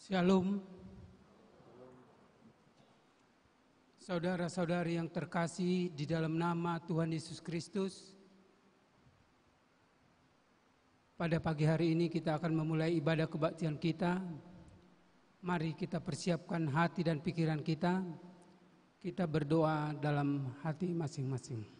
Shalom. Saudara-saudari yang terkasih di dalam nama Tuhan Yesus Kristus. Pada pagi hari ini kita akan memulai ibadah kebaktian kita. Mari kita persiapkan hati dan pikiran kita. Kita berdoa dalam hati masing-masing.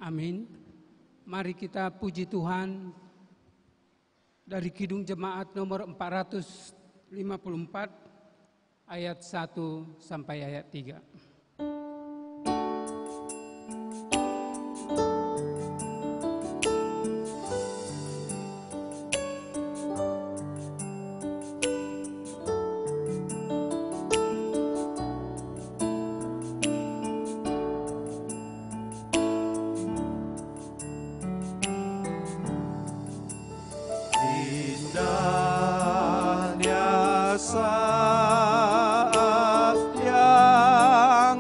Amin. Mari kita puji Tuhan dari Kidung Jemaat nomor 454 ayat 1 sampai ayat 3. Indahnya saat yang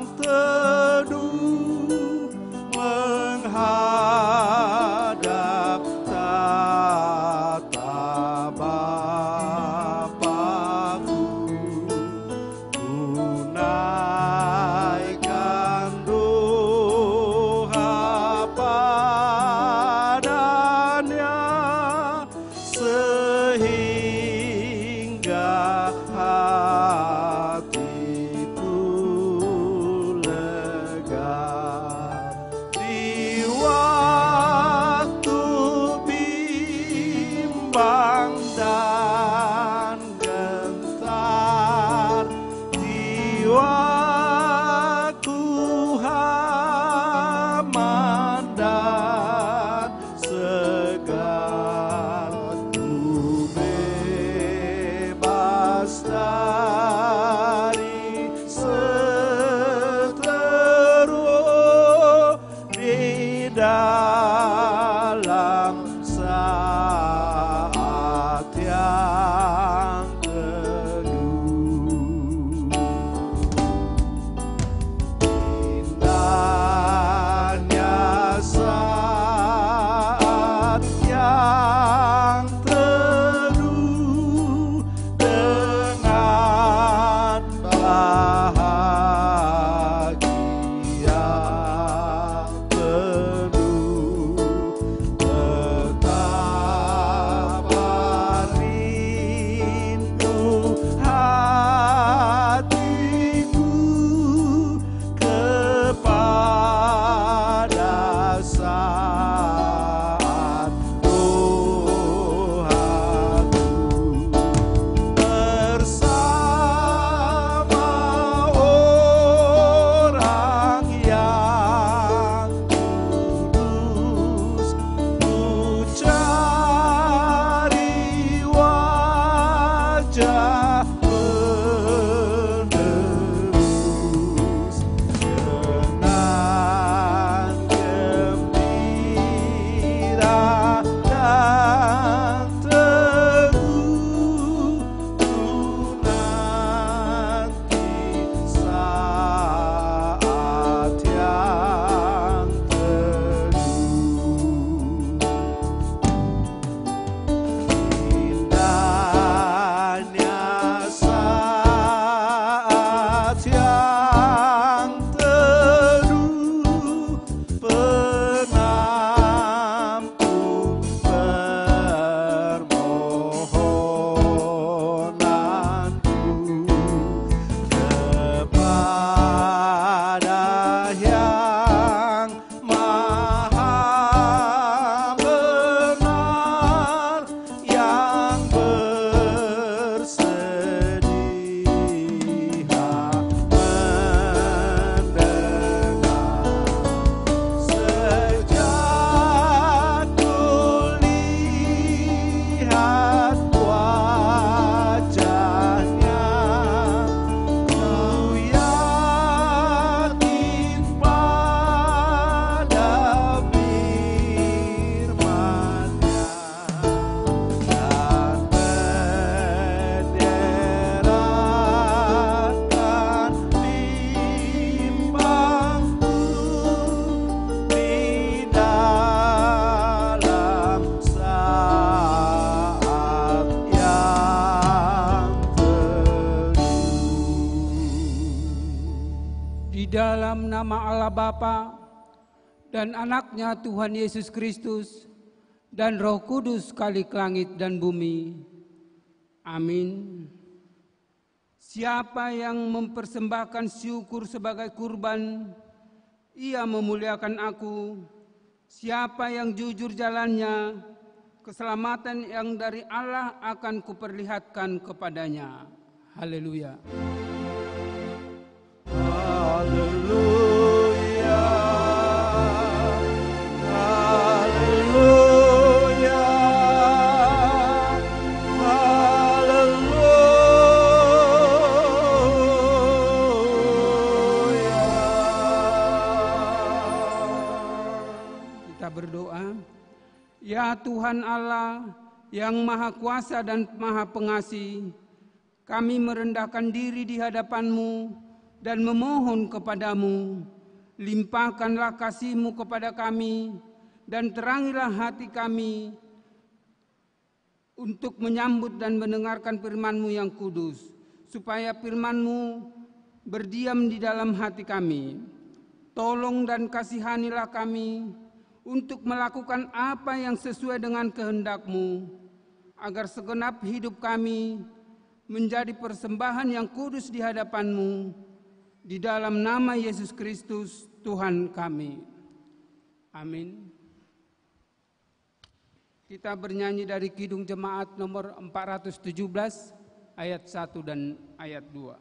dalam nama Allah Bapa dan Anaknya Tuhan Yesus Kristus dan Roh Kudus Khalik langit dan bumi. Amin. Siapa yang mempersembahkan syukur sebagai kurban, ia memuliakan aku. Siapa yang jujur jalannya, keselamatan yang dari Allah akan kuperlihatkan kepadanya. Haleluya. Haleluya. Haleluya. Haleluya. Kita berdoa. Ya Tuhan Allah yang Maha Kuasa dan Maha Pengasih, kami merendahkan diri di hadapan-Mu dan memohon kepada-Mu, limpahkanlah kasih-Mu kepada kami dan terangilah hati kami untuk menyambut dan mendengarkan firman-Mu yang kudus, supaya firman-Mu berdiam di dalam hati kami. Tolong dan kasihanilah kami untuk melakukan apa yang sesuai dengan kehendak-Mu, agar segenap hidup kami menjadi persembahan yang kudus di hadapan-Mu, di dalam nama Yesus Kristus Tuhan kami. Amin. Kita bernyanyi dari Kidung Jemaat nomor 417 ayat 1 dan ayat 2.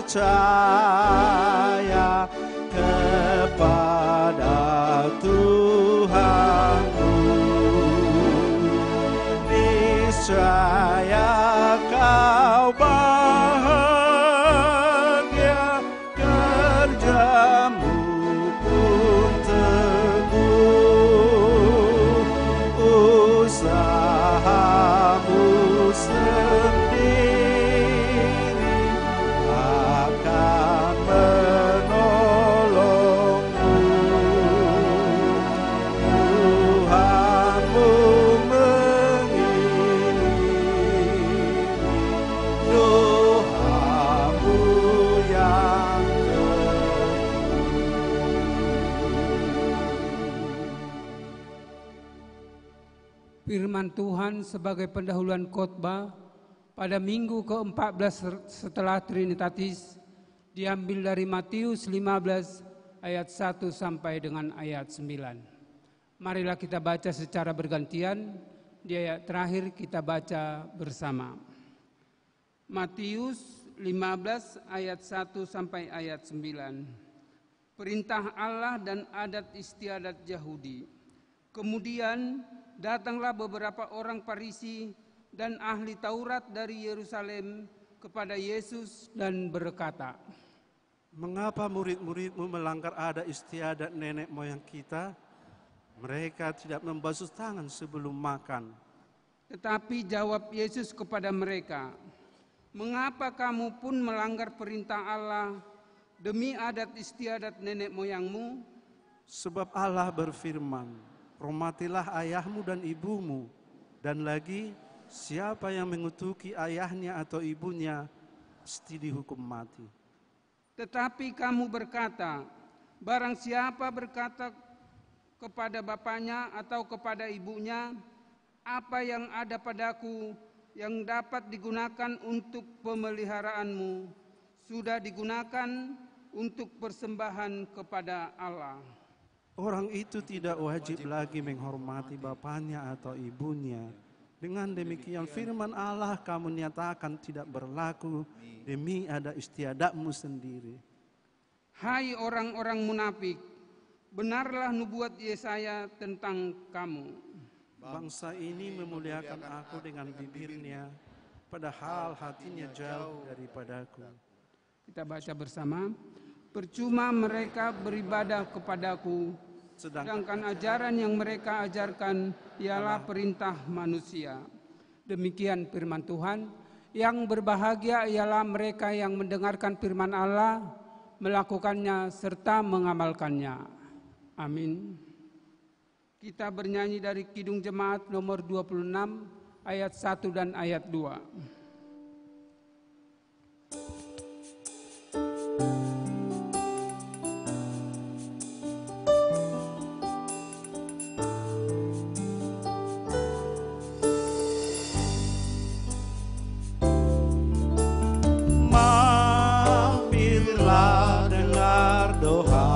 Percaya kepada Tuhanmu, niscaya kau bahagia, kerjamu pun teguh, usahamu sendiri Firman Tuhan sebagai pendahuluan khotbah pada minggu ke-14 setelah Trinitatis diambil dari Matius 15 ayat 1 sampai dengan ayat 9. Marilah kita baca secara bergantian, di ayat terakhir kita baca bersama. Matius 15 ayat 1 sampai ayat 9. Perintah Allah dan adat istiadat Yahudi. Kemudian datanglah beberapa orang Farisi dan ahli Taurat dari Yerusalem kepada Yesus dan berkata, "Mengapa murid-muridmu melanggar adat istiadat nenek moyang kita? Mereka tidak membasuh tangan sebelum makan." Tetapi jawab Yesus kepada mereka, "Mengapa kamu pun melanggar perintah Allah demi adat istiadat nenek moyangmu? Sebab Allah berfirman, 'Hormatilah ayahmu dan ibumu,' dan lagi, siapa yang mengutuki ayahnya atau ibunya pasti dihukum mati. Tetapi kamu berkata, barang siapa berkata kepada bapaknya atau kepada ibunya, apa yang ada padaku yang dapat digunakan untuk pemeliharaanmu sudah digunakan untuk persembahan kepada Allah. Orang itu tidak wajib lagi menghormati bapaknya atau ibunya. Dengan demikian firman Allah kamu nyatakan tidak berlaku demi ada istiadatmu sendiri. Hai orang-orang munafik, benarlah nubuat Yesaya tentang kamu. Bangsa ini memuliakan aku dengan bibirnya, padahal hatinya jauh daripadaku. Kita baca bersama. Percuma mereka beribadah kepadaku, sedangkan ajaran yang mereka ajarkan ialah perintah manusia. Demikian firman Tuhan. Yang berbahagia ialah mereka yang mendengarkan firman Allah, melakukannya serta mengamalkannya. Amin. Kita bernyanyi dari Kidung Jemaat nomor 26 ayat 1 dan ayat 2. Mampirlah dengar doa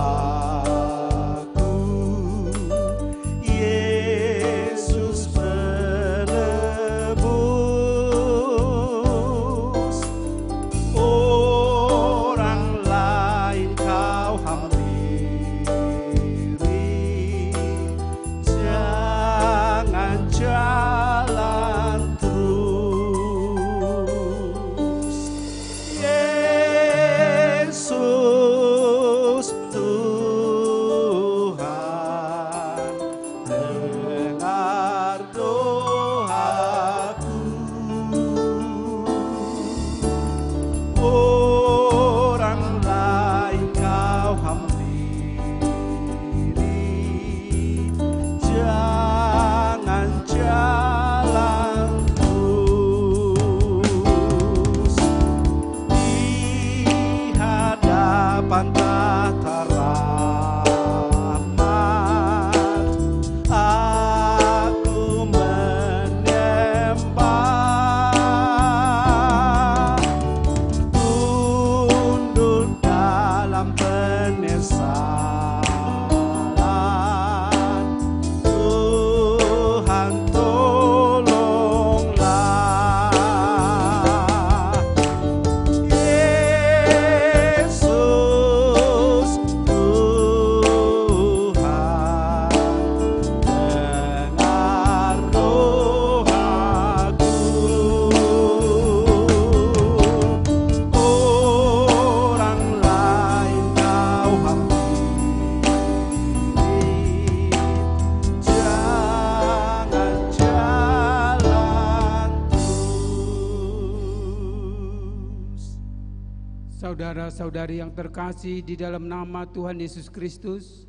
Saudara-saudari yang terkasih di dalam nama Tuhan Yesus Kristus,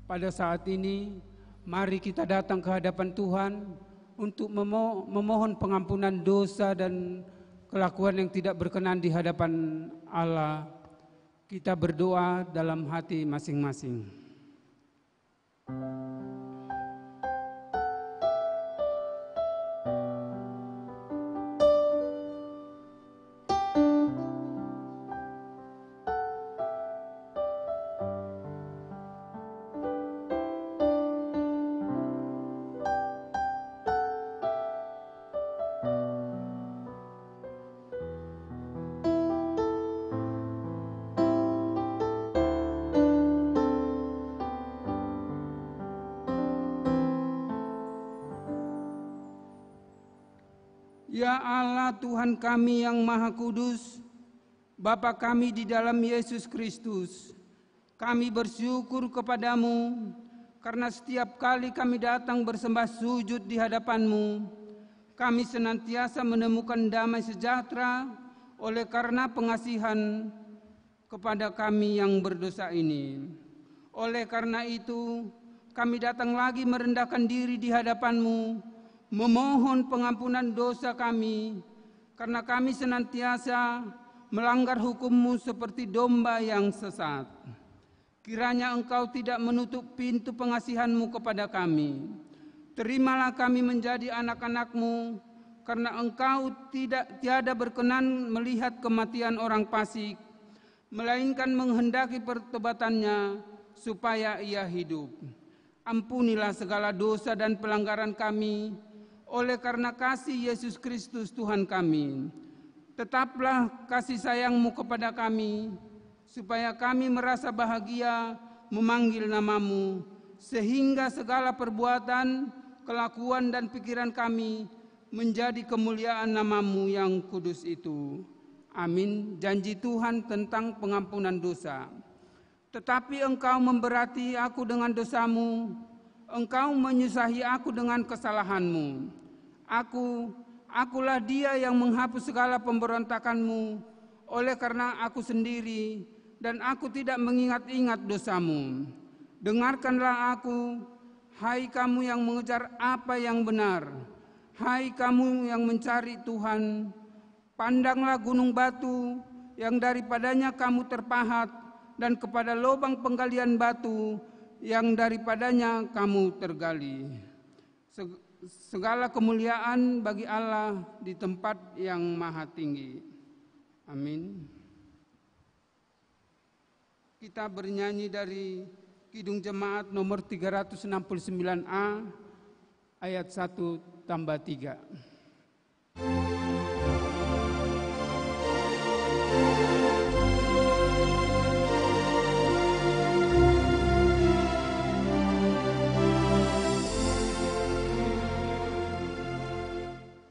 pada saat ini mari kita datang ke hadapan Tuhan untuk memohon pengampunan dosa dan kelakuan yang tidak berkenan di hadapan Allah. Kita berdoa dalam hati masing-masing. Ya Allah Tuhan kami yang Maha Kudus, Bapa kami di dalam Yesus Kristus, kami bersyukur kepadamu karena setiap kali kami datang bersembah sujud di hadapan-Mu, kami senantiasa menemukan damai sejahtera oleh karena pengasihan kepada kami yang berdosa ini. Oleh karena itu, kami datang lagi merendahkan diri di hadapan-Mu, memohon pengampunan dosa kami, karena kami senantiasa melanggar hukum-Mu seperti domba yang sesat. Kiranya Engkau tidak menutup pintu pengasihan-Mu kepada kami. Terimalah kami menjadi anak-anak-Mu, karena Engkau tiada berkenan melihat kematian orang fasik, melainkan menghendaki pertobatannya supaya ia hidup. Ampunilah segala dosa dan pelanggaran kami, oleh karena kasih Yesus Kristus Tuhan kami. Tetaplah kasih sayang-Mu kepada kami, supaya kami merasa bahagia memanggil nama-Mu, sehingga segala perbuatan, kelakuan dan pikiran kami menjadi kemuliaan nama-Mu yang kudus itu. Amin. Janji Tuhan tentang pengampunan dosa. Tetapi Engkau memberati aku dengan dosa-Mu, Engkau menyusahi aku dengan kesalahan-Mu. Akulah dia yang menghapus segala pemberontakan-Mu, oleh karena aku sendiri, dan aku tidak mengingat-ingat dosa-Mu. Dengarkanlah aku, hai kamu yang mengejar apa yang benar, hai kamu yang mencari Tuhan. Pandanglah gunung batu yang daripadanya kamu terpahat, dan kepada lubang penggalian batu yang daripadanya kamu tergali. Segala kemuliaan bagi Allah di tempat yang maha tinggi. Amin. Kita bernyanyi dari Kidung Jemaat nomor 369A ayat 1-3.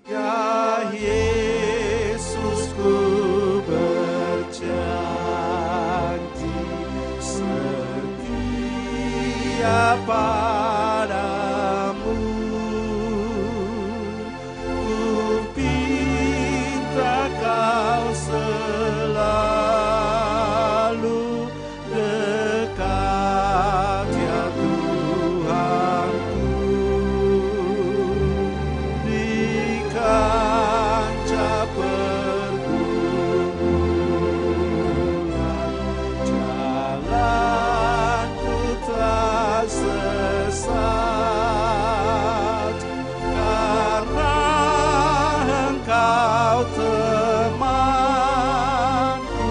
Ya Yesus, ku berjanji setia padamu. Ku pinta kau selalu dekat, ya Tuhanku. Di kancah pergumulan, jalanku tak sesat, karena Engkau temanku,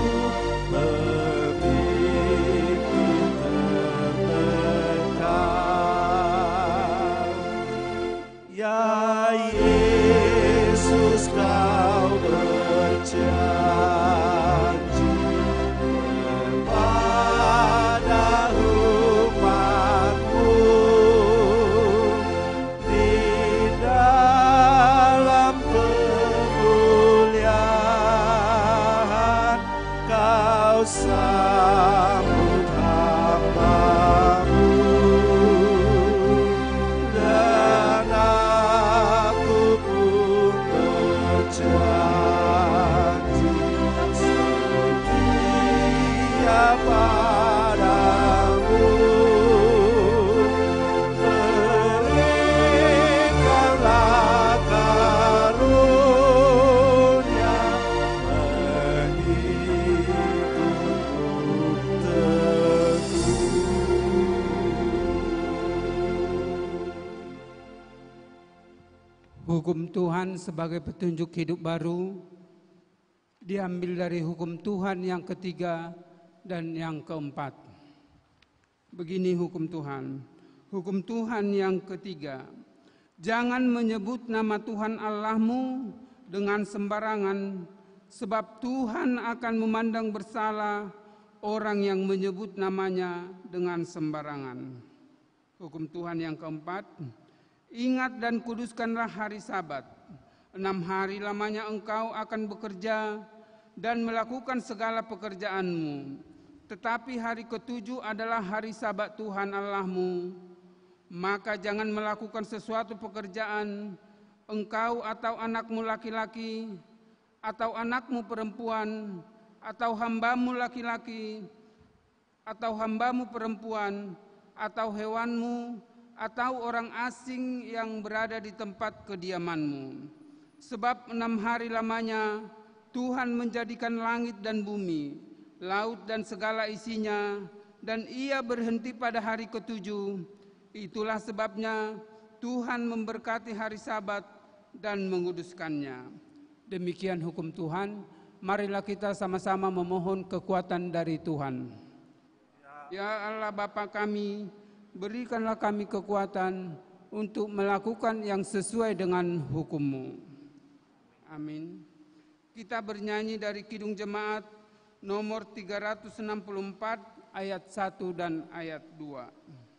pemimpin terdekat. Ya Yesus, kau berjanji kepada umat-Mu, di dalam kemuliaan kau sambut hamba-Mu. Dan aku pun berjanji setia padamu. Berikanlah karunia menghidupku teguh. Hukum Tuhan sebagai petunjuk hidup baru diambil dari hukum Tuhan yang ketiga dan yang keempat. Begini hukum Tuhan. Hukum Tuhan yang ketiga. Jangan menyebut nama Tuhan Allahmu dengan sembarangan, sebab Tuhan akan memandang bersalah orang yang menyebut namanya dengan sembarangan. Hukum Tuhan yang keempat. Ingat dan kuduskanlah hari Sabat. 6 hari lamanya engkau akan bekerja dan melakukan segala pekerjaanmu. Tetapi hari ke-7 adalah hari Sabat Tuhan Allahmu. Maka jangan melakukan sesuatu pekerjaan, engkau atau anakmu laki-laki, atau anakmu perempuan, atau hambamu laki-laki, atau hambamu perempuan, atau hewanmu, atau orang asing yang berada di tempat kediamanmu. Sebab 6 hari lamanya Tuhan menjadikan langit dan bumi, laut dan segala isinya, dan ia berhenti pada hari ketujuh. Itulah sebabnya Tuhan memberkati hari Sabat dan menguduskannya. Demikian hukum Tuhan. Marilah kita sama-sama memohon kekuatan dari Tuhan. Ya Allah Bapa kami, berikanlah kami kekuatan untuk melakukan yang sesuai dengan hukum-Mu. Amin. Kita bernyanyi dari Kidung Jemaat nomor 364 ayat 1 dan ayat 2.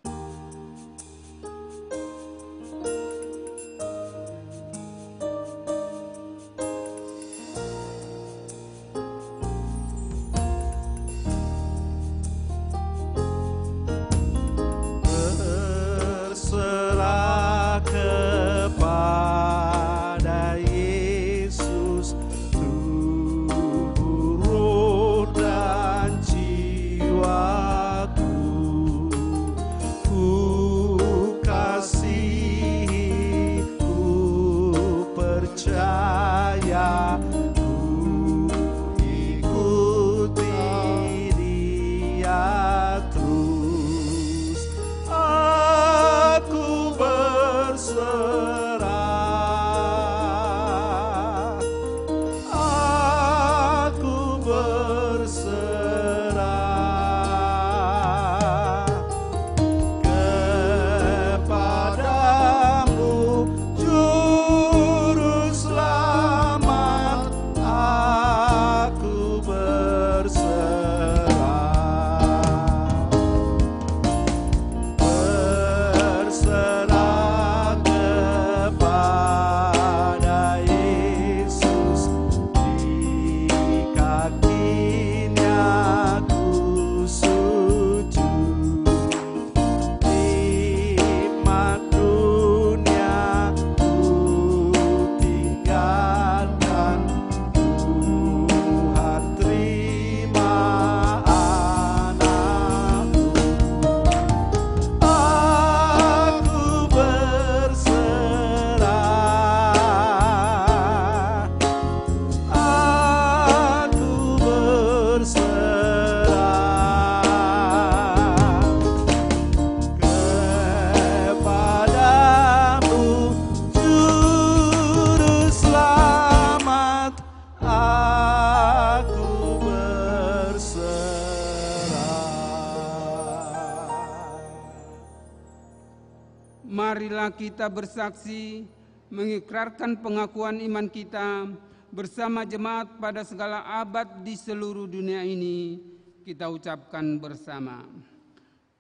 Marilah kita bersaksi, mengikrarkan pengakuan iman kita bersama jemaat pada segala abad di seluruh dunia ini. Kita ucapkan bersama.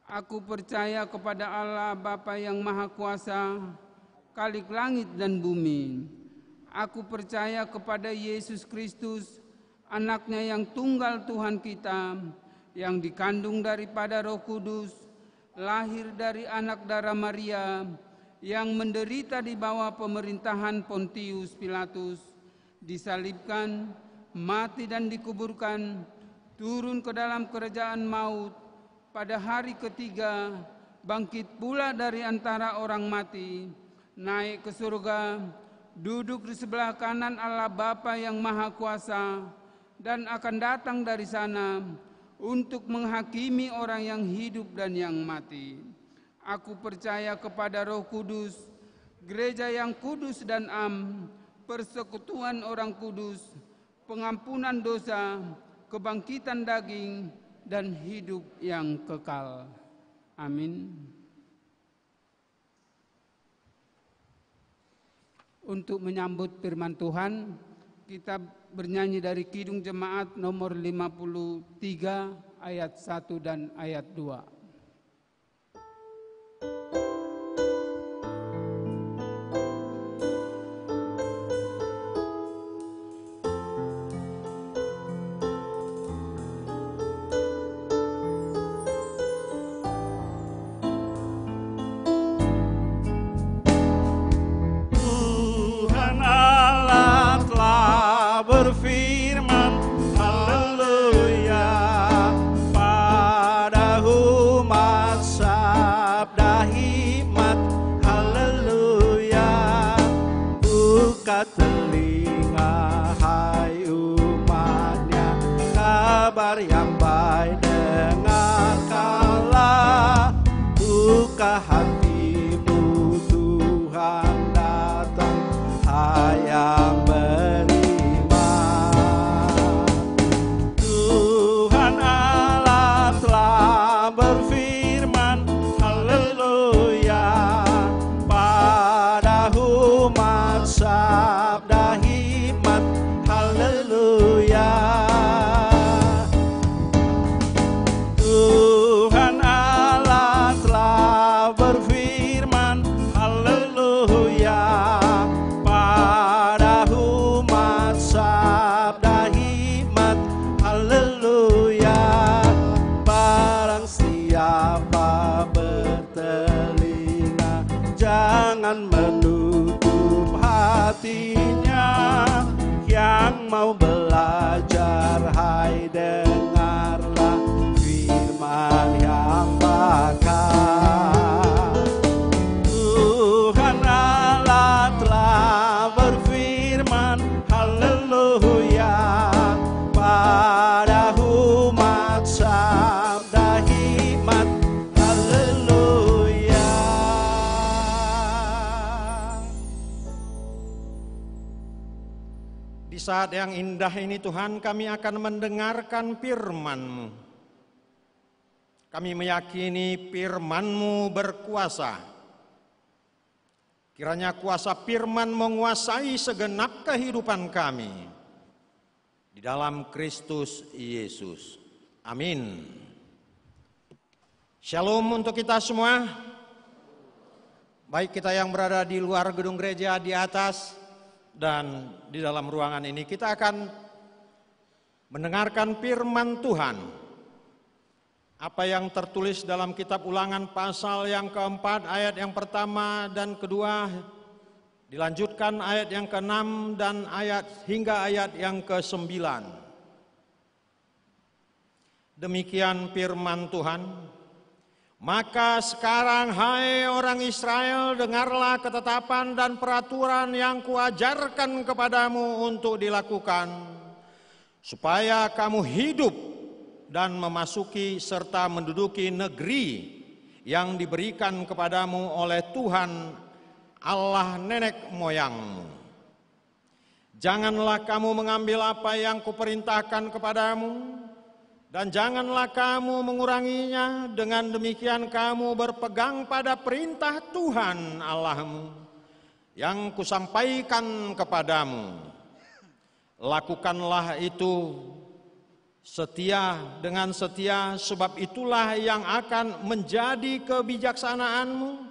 Aku percaya kepada Allah Bapa yang Maha Kuasa, Khalik langit dan bumi. Aku percaya kepada Yesus Kristus, Anaknya yang tunggal Tuhan kita, yang dikandung daripada Roh Kudus, lahir dari anak darah Maria, yang menderita di bawah pemerintahan Pontius Pilatus, disalibkan, mati dan dikuburkan, turun ke dalam kerajaan maut, pada hari ketiga bangkit pula dari antara orang mati, naik ke surga, duduk di sebelah kanan Allah Bapa yang Maha Kuasa, dan akan datang dari sana untuk menghakimi orang yang hidup dan yang mati. Aku percaya kepada Roh Kudus, gereja yang kudus dan am, persekutuan orang kudus, pengampunan dosa, kebangkitan daging, dan hidup yang kekal. Amin. Untuk menyambut firman Tuhan, kita bernyanyi dari Kidung Jemaat nomor 53 ayat 1 dan ayat 2. Telinga hai umatnya, kabar yang baik dengarkan. umat sabda hikmat. Haleluya. Tuhan Allah telah berfirman, haleluya, pada umat sabda hikmat. Haleluya. Barang siapa bertelinga, jangan menutup hatinya. Yang mau belajar, hai dengarlah firman yang bakal. Tuhan Allah telah berfirman, haleluya, pada umat sabda hikmat. Haleluya. Di saat yang indah ini Tuhan, kami akan mendengarkan firman-Mu. Kami meyakini firman-Mu berkuasa. Kiranya kuasa firman menguasai segenap kehidupan kami. Di dalam Kristus Yesus. Amin. Shalom untuk kita semua. Baik kita yang berada di luar gedung gereja, di atas, dan di dalam ruangan ini, kita akan mendengarkan firman Tuhan. Apa yang tertulis dalam kitab Ulangan pasal yang keempat, ayat yang pertama dan kedua, dilanjutkan ayat yang ke-6 dan hingga ayat yang ke-9. Demikian firman Tuhan. Maka sekarang, hai orang Israel, dengarlah ketetapan dan peraturan yang kuajarkan kepadamu untuk dilakukan, supaya kamu hidup dan memasuki serta menduduki negeri yang diberikan kepadamu oleh Tuhan Allah nenek moyangmu. Janganlah kamu mengambil apa yang kuperintahkan kepadamu, dan janganlah kamu menguranginya. Dengan demikian kamu berpegang pada perintah Tuhan Allahmu yang kusampaikan kepadamu. Lakukanlah itu dengan setia, sebab itulah yang akan menjadi kebijaksanaanmu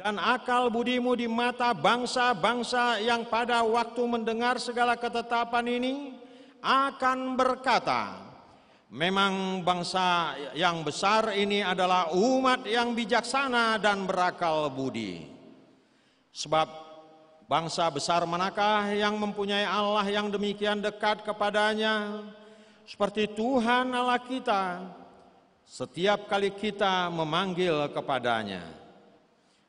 dan akal budimu di mata bangsa-bangsa yang pada waktu mendengar segala ketetapan ini akan berkata, memang bangsa yang besar ini adalah umat yang bijaksana dan berakal budi. Sebab bangsa besar manakah yang mempunyai Allah yang demikian dekat kepadanya seperti Tuhan Allah kita setiap kali kita memanggil kepadanya.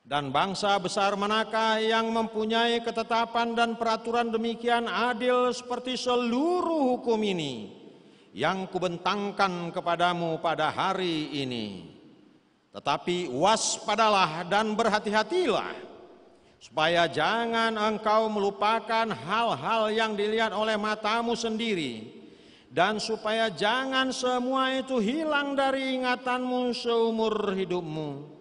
Dan bangsa besar manakah yang mempunyai ketetapan dan peraturan demikian adil seperti seluruh hukum ini yang kubentangkan kepadamu pada hari ini. Tetapi waspadalah dan berhati-hatilah, supaya jangan engkau melupakan hal-hal yang dilihat oleh matamu sendiri, dan supaya jangan semua itu hilang dari ingatanmu seumur hidupmu.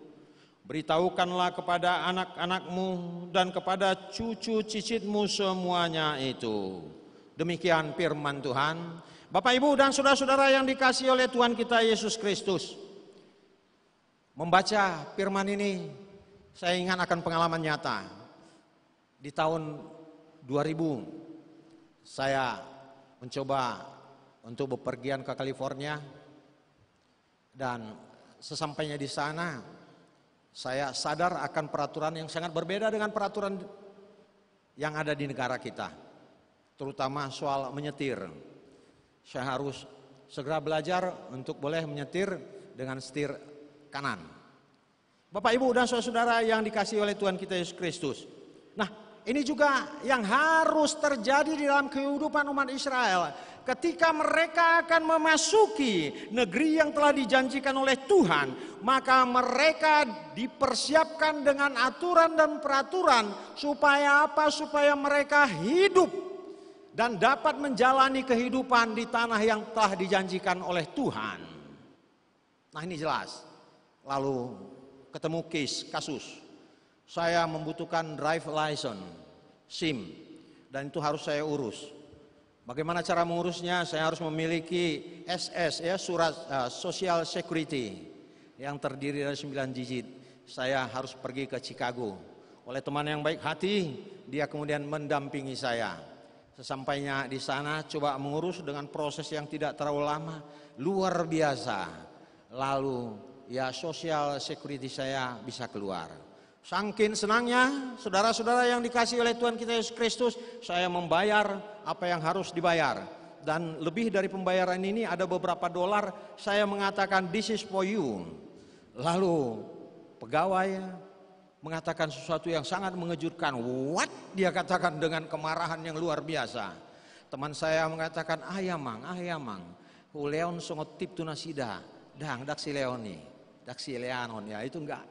Beritahukanlah kepada anak-anakmu dan kepada cucu cicitmu semuanya itu. Demikian firman Tuhan. Bapak, Ibu, dan saudara-saudara yang dikasihi oleh Tuhan kita Yesus Kristus. Membaca firman ini, saya ingat akan pengalaman nyata. Di tahun 2000, saya mencoba untuk bepergian ke California. Dan sesampainya di sana, saya sadar akan peraturan yang sangat berbeda dengan peraturan yang ada di negara kita. Terutama soal menyetir. Saya harus segera belajar untuk boleh menyetir dengan setir kanan. Bapak, Ibu, dan saudara-saudara yang dikasihi oleh Tuhan kita Yesus Kristus. Nah, ini juga yang harus terjadi di dalam kehidupan umat Israel. Ketika mereka akan memasuki negeri yang telah dijanjikan oleh Tuhan, maka mereka dipersiapkan dengan aturan dan peraturan. Supaya apa? Supaya mereka hidup dan dapat menjalani kehidupan di tanah yang telah dijanjikan oleh Tuhan. Nah, ini jelas. Lalu ketemu kasus. Saya membutuhkan drive license SIM, dan itu harus saya urus. Bagaimana cara mengurusnya? Saya harus memiliki SS, ya, surat Social Security yang terdiri dari 9 digit. Saya harus pergi ke Chicago. Oleh teman yang baik hati, dia kemudian mendampingi saya. Sesampainya di sana, coba mengurus dengan proses yang tidak terlalu lama, luar biasa. Lalu ya Social Security saya bisa keluar. Saking senangnya, saudara-saudara yang dikasihi oleh Tuhan kita Yesus Kristus, saya membayar apa yang harus dibayar. Dan lebih dari pembayaran ini ada beberapa dolar, saya mengatakan this is for you. Lalu pegawai mengatakan sesuatu yang sangat mengejutkan. What? Dia katakan dengan kemarahan yang luar biasa. Teman saya mengatakan, ayamang, Leon songot tip tunasida, dang daksi leoni, daksi leanon, ya itu enggak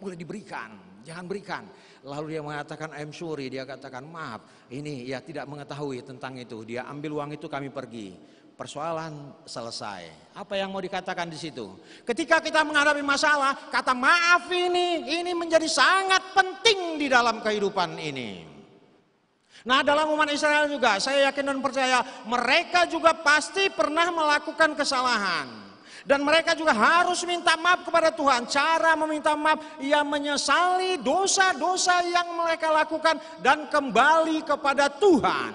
boleh diberikan, jangan berikan. Lalu dia mengatakan I'm sorry, dia katakan maaf, ini ya tidak mengetahui tentang itu. Dia ambil uang itu, kami pergi. Persoalan selesai. Apa yang mau dikatakan di situ? Ketika kita menghadapi masalah, kata maaf ini menjadi sangat penting di dalam kehidupan ini. Nah, dalam umat Israel juga, saya yakin dan percaya mereka juga pasti pernah melakukan kesalahan. Dan mereka juga harus minta maaf kepada Tuhan. Cara meminta maaf, ia menyesali dosa-dosa yang mereka lakukan dan kembali kepada Tuhan.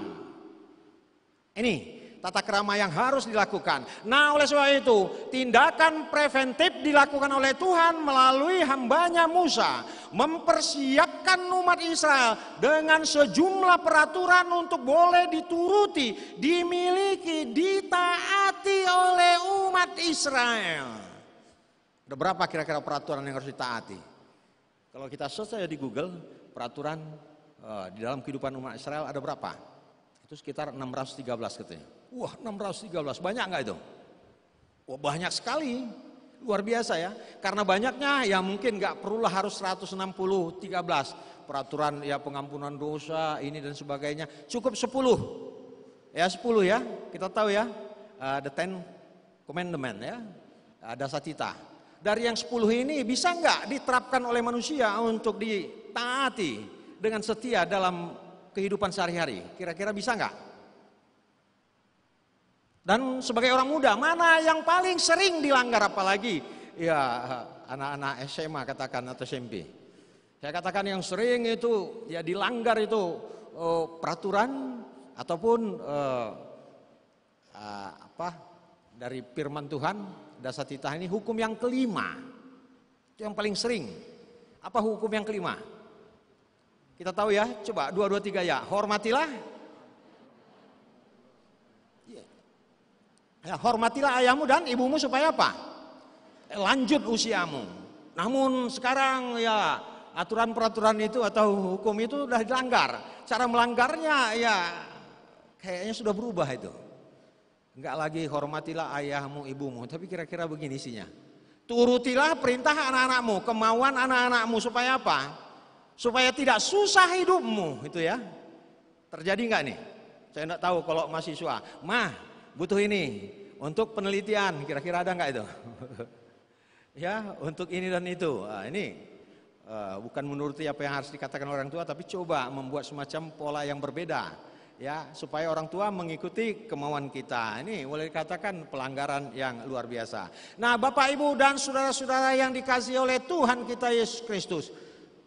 Ini tata krama yang harus dilakukan. Nah, oleh sebab itu, tindakan preventif dilakukan oleh Tuhan melalui hambanya Musa, mempersiapkan umat Israel dengan sejumlah peraturan untuk boleh dituruti, dimiliki, ditaati oleh umat Israel. Ada berapa kira-kira peraturan yang harus ditaati? Kalau kita search di Google, peraturan di dalam kehidupan umat Israel ada berapa? Itu sekitar 613 katanya. Wah, 613, banyak nggak itu? Wah, banyak sekali, luar biasa ya. Karena banyaknya ya mungkin nggak perlulah harus 160, 13 peraturan ya pengampunan dosa ini dan sebagainya. Cukup 10, ya 10 ya. Kita tahu ya, the 10 commandment ya, ada satita. Dari yang 10 ini bisa nggak diterapkan oleh manusia untuk ditaati dengan setia dalam kehidupan sehari-hari? Kira-kira bisa nggak? Dan sebagai orang muda, mana yang paling sering dilanggar, apalagi ya anak-anak SMA katakan atau SMP. Saya katakan yang sering itu ya dilanggar itu peraturan ataupun dari firman Tuhan, dasatita ini hukum yang kelima. Itu yang paling sering. Apa hukum yang kelima? Kita tahu ya, coba 2, 2, 3 ya. Hormatilah. Ya, hormatilah ayahmu dan ibumu supaya apa? Lanjut usiamu. Namun sekarang ya aturan-peraturan itu atau hukum itu sudah dilanggar. Cara melanggarnya ya kayaknya sudah berubah itu. Enggak lagi hormatilah ayahmu, ibumu, tapi kira-kira begini isinya. Turutilah perintah anak-anakmu, kemauan anak-anakmu supaya apa? Supaya tidak susah hidupmu, itu ya. Terjadi enggak nih? Saya enggak tahu kalau mahasiswa. Butuh ini untuk penelitian, kira-kira ada nggak itu? Ya, untuk ini dan itu. Nah, ini bukan menuruti apa yang harus dikatakan orang tua, tapi coba membuat semacam pola yang berbeda, ya, supaya orang tua mengikuti kemauan kita. Ini boleh dikatakan pelanggaran yang luar biasa. Nah, Bapak, Ibu dan saudara-saudara yang dikasihi oleh Tuhan kita Yesus Kristus,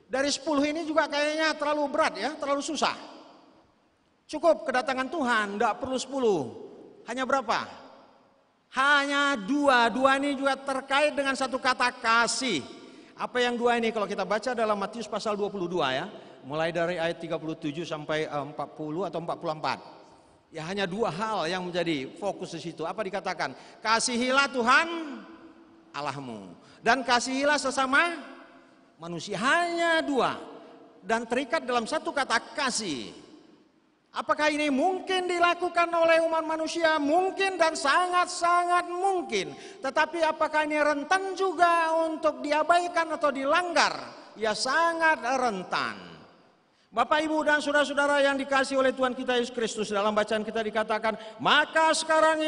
dari 10 ini juga kayaknya terlalu berat ya, terlalu susah. Cukup kedatangan Tuhan, tidak perlu 10. Hanya berapa? Hanya 2. 2 ini juga terkait dengan satu kata kasih. Apa yang 2 ini? Kalau kita baca dalam Matius pasal 22 ya, mulai dari ayat 37 sampai 40 atau 44. Ya, hanya 2 hal yang menjadi fokus di situ. Apa dikatakan? Kasihilah Tuhan Allahmu dan kasihilah sesama manusia. Hanya 2 dan terikat dalam satu kata kasih. Apakah ini mungkin dilakukan oleh umat manusia? Mungkin dan sangat-sangat mungkin. Tetapi apakah ini rentan juga untuk diabaikan atau dilanggar? Ya sangat rentan. Bapak, Ibu, dan saudara-saudara yang dikasihi oleh Tuhan kita Yesus Kristus, dalam bacaan kita dikatakan, maka sekarang